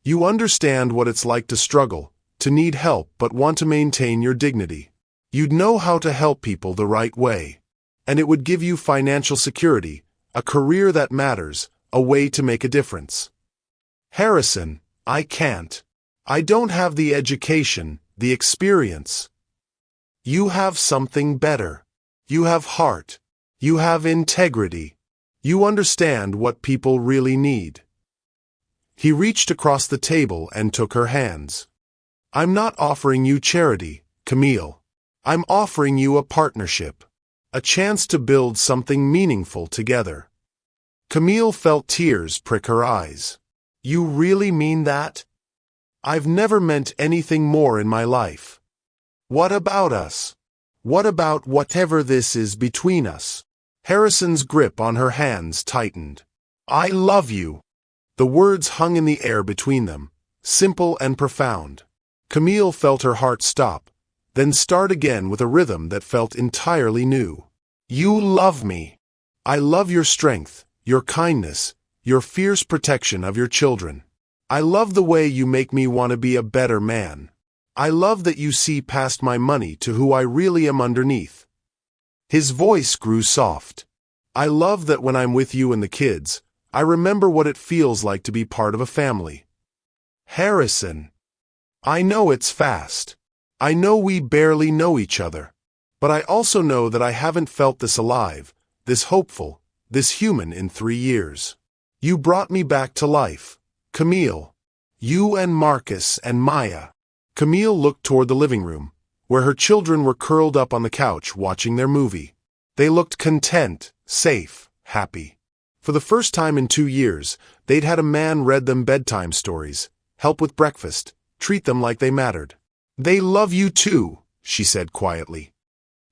You understand what it's like to struggle, to need help but want to maintain your dignity. You'd know how to help people the right way. And it would give you financial security, a career that matters, a way to make a difference. Harrison, I can't. I don't have the education, the experience. You have something better. You have heart. You have integrity. You understand what people really need. He reached across the table and took her hands. I'm not offering you charity, Camille. I'm offering you a partnership. A chance to build something meaningful together. Camille felt tears prick her eyes. You really mean that? I've never meant anything more in my life. What about us? What about whatever this is between us? Harrison's grip on her hands tightened. I love you. The words hung in the air between them, simple and profound. Camille felt her heart stop, then start again with a rhythm that felt entirely new. You love me. I love your strength, your kindness, your fierce protection of your children. I love the way you make me want to be a better man. I love that you see past my money to who I really am underneath. His voice grew soft. I love that when I'm with you and the kids, I remember what it feels like to be part of a family. Harrison. I know it's fast. I know we barely know each other. But I also know that I haven't felt this alive, this hopeful, this human in 3 years. You brought me back to life. Camille. You and Marcus and Maya. Camille looked toward the living room, where her children were curled up on the couch watching their movie. They looked content, safe, happy. For the first time in 2 years, they'd had a man read them bedtime stories, help with breakfast, treat them like they mattered. They love you too, she said quietly.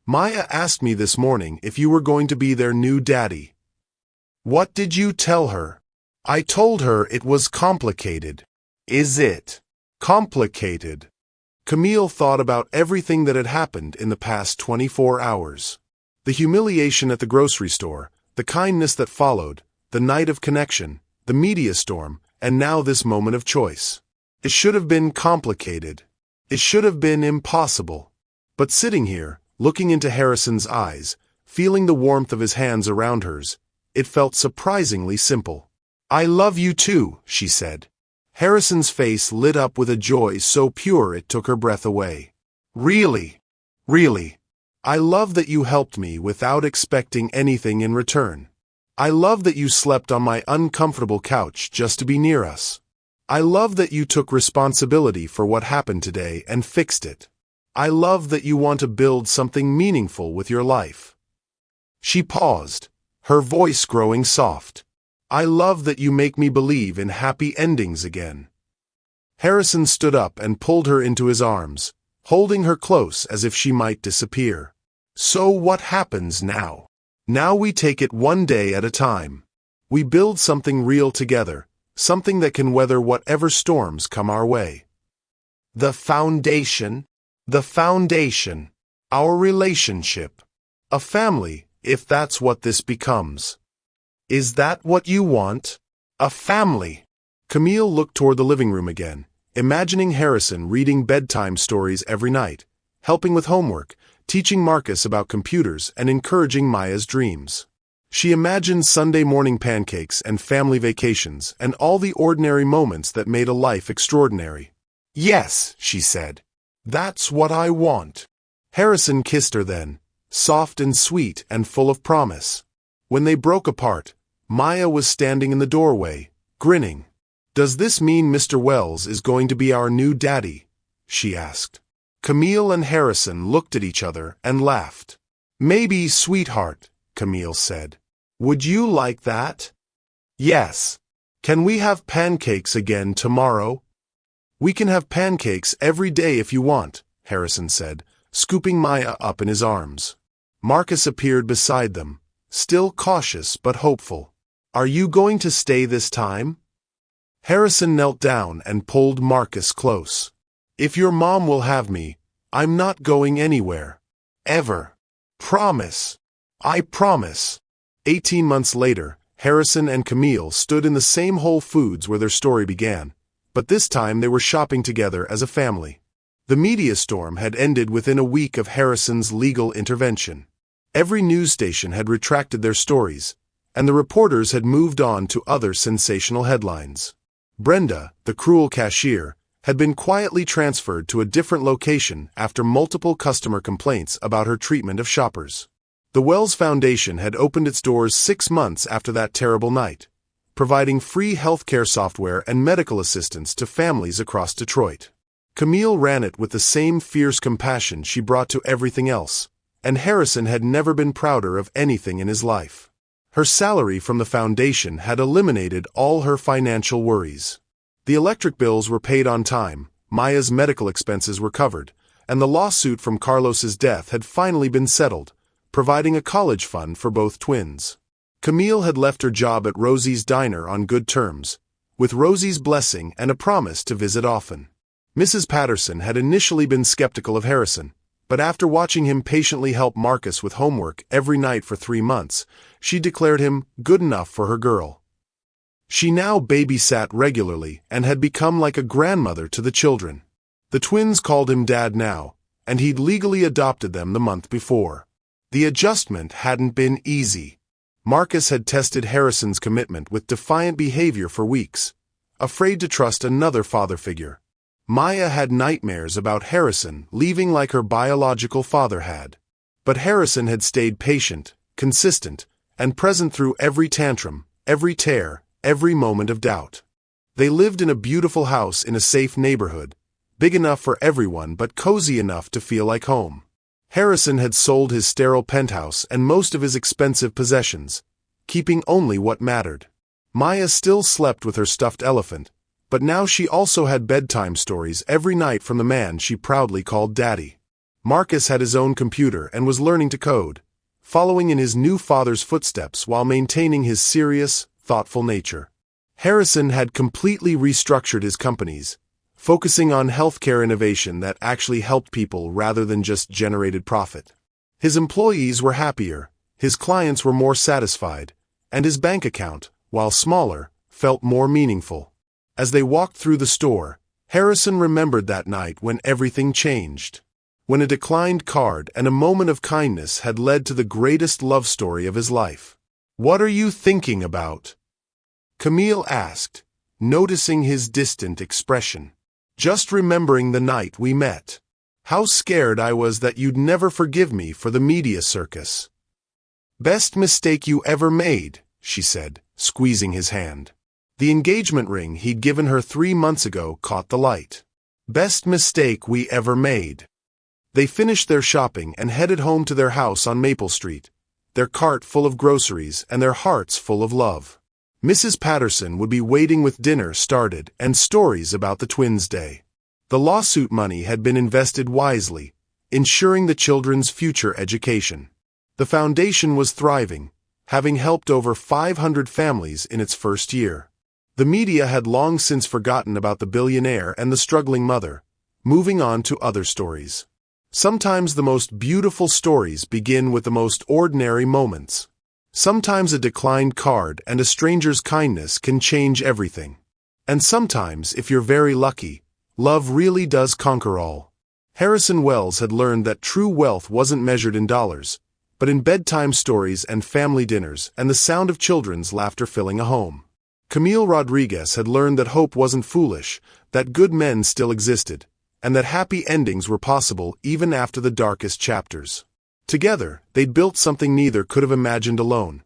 Maya asked me this morning if you were going to be their new daddy. What did you tell her? I told her it was complicated. Is it complicated? Camille thought about everything that had happened in the past 24 hours. The humiliation at the grocery store, the kindness that followed, the night of connection, the media storm, and now this moment of choice. It should have been complicated. It should have been impossible. But sitting here, looking into Harrison's eyes, feeling the warmth of his hands around hers, it felt surprisingly simple. I love you too, she said. Harrison's face lit up with a joy so pure it took her breath away. Really? Really? I love that you helped me without expecting anything in return. I love that you slept on my uncomfortable couch just to be near us. I love that you took responsibility for what happened today and fixed it. I love that you want to build something meaningful with your life. She paused, her voice growing soft. I love that you make me believe in happy endings again." Harrison stood up and pulled her into his arms, holding her close as if she might disappear. "So what happens now? Now we take it one day at a time. We build something real together, something that can weather whatever storms come our way. The foundation. The foundation. Our relationship. A family, if that's what this becomes. Is that what you want? A family." Camille looked toward the living room again, imagining Harrison reading bedtime stories every night, helping with homework, teaching Marcus about computers, and encouraging Maya's dreams. She imagined Sunday morning pancakes and family vacations and all the ordinary moments that made a life extraordinary. "Yes," she said. "That's what I want." Harrison kissed her then, soft and sweet and full of promise. When they broke apart, Maya was standing in the doorway, grinning. "Does this mean Mr. Wells is going to be our new daddy?" she asked. Camille and Harrison looked at each other and laughed. "Maybe, sweetheart," Camille said. "Would you like that?" "Yes. Can we have pancakes again tomorrow?" "We can have pancakes every day if you want," Harrison said, scooping Maya up in his arms. Marcus appeared beside them, still cautious but hopeful. "Are you going to stay this time?" Harrison knelt down and pulled Marcus close. "If your mom will have me, I'm not going anywhere. Ever. Promise. I promise." 18 months later, Harrison and Camille stood in the same Whole Foods where their story began, but this time they were shopping together as a family. The media storm had ended within a week of Harrison's legal intervention. Every news station had retracted their stories, and the reporters had moved on to other sensational headlines. Brenda, the cruel cashier, had been quietly transferred to a different location after multiple customer complaints about her treatment of shoppers. The Wells Foundation had opened its doors 6 months after that terrible night, providing free healthcare software and medical assistance to families across Detroit. Camille ran it with the same fierce compassion she brought to everything else, and Harrison had never been prouder of anything in his life. Her salary from the foundation had eliminated all her financial worries. The electric bills were paid on time, Maya's medical expenses were covered, and the lawsuit from Carlos's death had finally been settled, providing a college fund for both twins. Camille had left her job at Rosie's diner on good terms, with Rosie's blessing and a promise to visit often. Mrs. Patterson had initially been skeptical of Harrison, but after watching him patiently help Marcus with homework every night for 3 months, she declared him good enough for her girl. She now babysat regularly and had become like a grandmother to the children. The twins called him Dad now, and he'd legally adopted them the month before. The adjustment hadn't been easy. Marcus had tested Harrison's commitment with defiant behavior for weeks, afraid to trust another father figure. Maya had nightmares about Harrison leaving like her biological father had. But Harrison had stayed patient, consistent, and present through every tantrum, every tear, every moment of doubt. They lived in a beautiful house in a safe neighborhood, big enough for everyone but cozy enough to feel like home. Harrison had sold his sterile penthouse and most of his expensive possessions, keeping only what mattered. Maya still slept with her stuffed elephant, but now she also had bedtime stories every night from the man she proudly called Daddy. Marcus had his own computer and was learning to code, following in his new father's footsteps while maintaining his serious, thoughtful nature. Harrison had completely restructured his companies, focusing on healthcare innovation that actually helped people rather than just generated profit. His employees were happier, his clients were more satisfied, and his bank account, while smaller, felt more meaningful. As they walked through the store, Harrison remembered that night when everything changed. When a declined card and a moment of kindness had led to the greatest love story of his life. "What are you thinking about?" Camille asked, noticing his distant expression. "Just remembering the night we met. How scared I was that you'd never forgive me for the media circus." "Best mistake you ever made," she said, squeezing his hand. The engagement ring he'd given her 3 months ago caught the light. "Best mistake we ever made." They finished their shopping and headed home to their house on Maple Street, their cart full of groceries and their hearts full of love. Mrs. Patterson would be waiting with dinner started and stories about the twins' day. The lawsuit money had been invested wisely, ensuring the children's future education. The foundation was thriving, having helped over 500 families in its first year. The media had long since forgotten about the billionaire and the struggling mother, moving on to other stories. Sometimes the most beautiful stories begin with the most ordinary moments. Sometimes a declined card and a stranger's kindness can change everything. And sometimes, if you're very lucky, love really does conquer all. Harrison Wells had learned that true wealth wasn't measured in dollars, but in bedtime stories and family dinners and the sound of children's laughter filling a home. Camille Rodriguez had learned that hope wasn't foolish, that good men still existed, and that happy endings were possible even after the darkest chapters. Together, they'd built something neither could have imagined alone.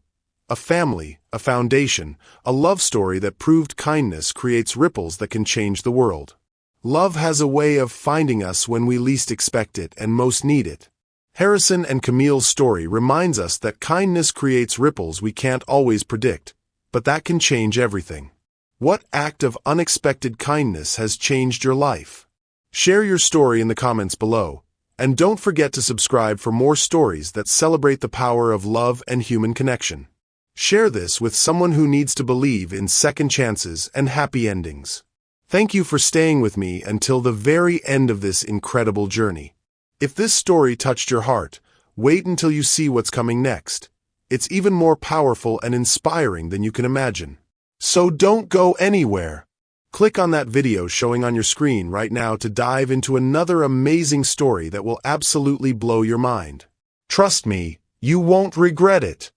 A family, a foundation, a love story that proved kindness creates ripples that can change the world. Love has a way of finding us when we least expect it and most need it. Harrison and Camille's story reminds us that kindness creates ripples we can't always predict, but that can change everything. What act of unexpected kindness has changed your life? Share your story in the comments below, and don't forget to subscribe for more stories that celebrate the power of love and human connection. Share this with someone who needs to believe in second chances and happy endings. Thank you for staying with me until the very end of this incredible journey. If this story touched your heart, wait until you see what's coming next. It's even more powerful and inspiring than you can imagine. So don't go anywhere. Click on that video showing on your screen right now to dive into another amazing story that will absolutely blow your mind. Trust me, you won't regret it.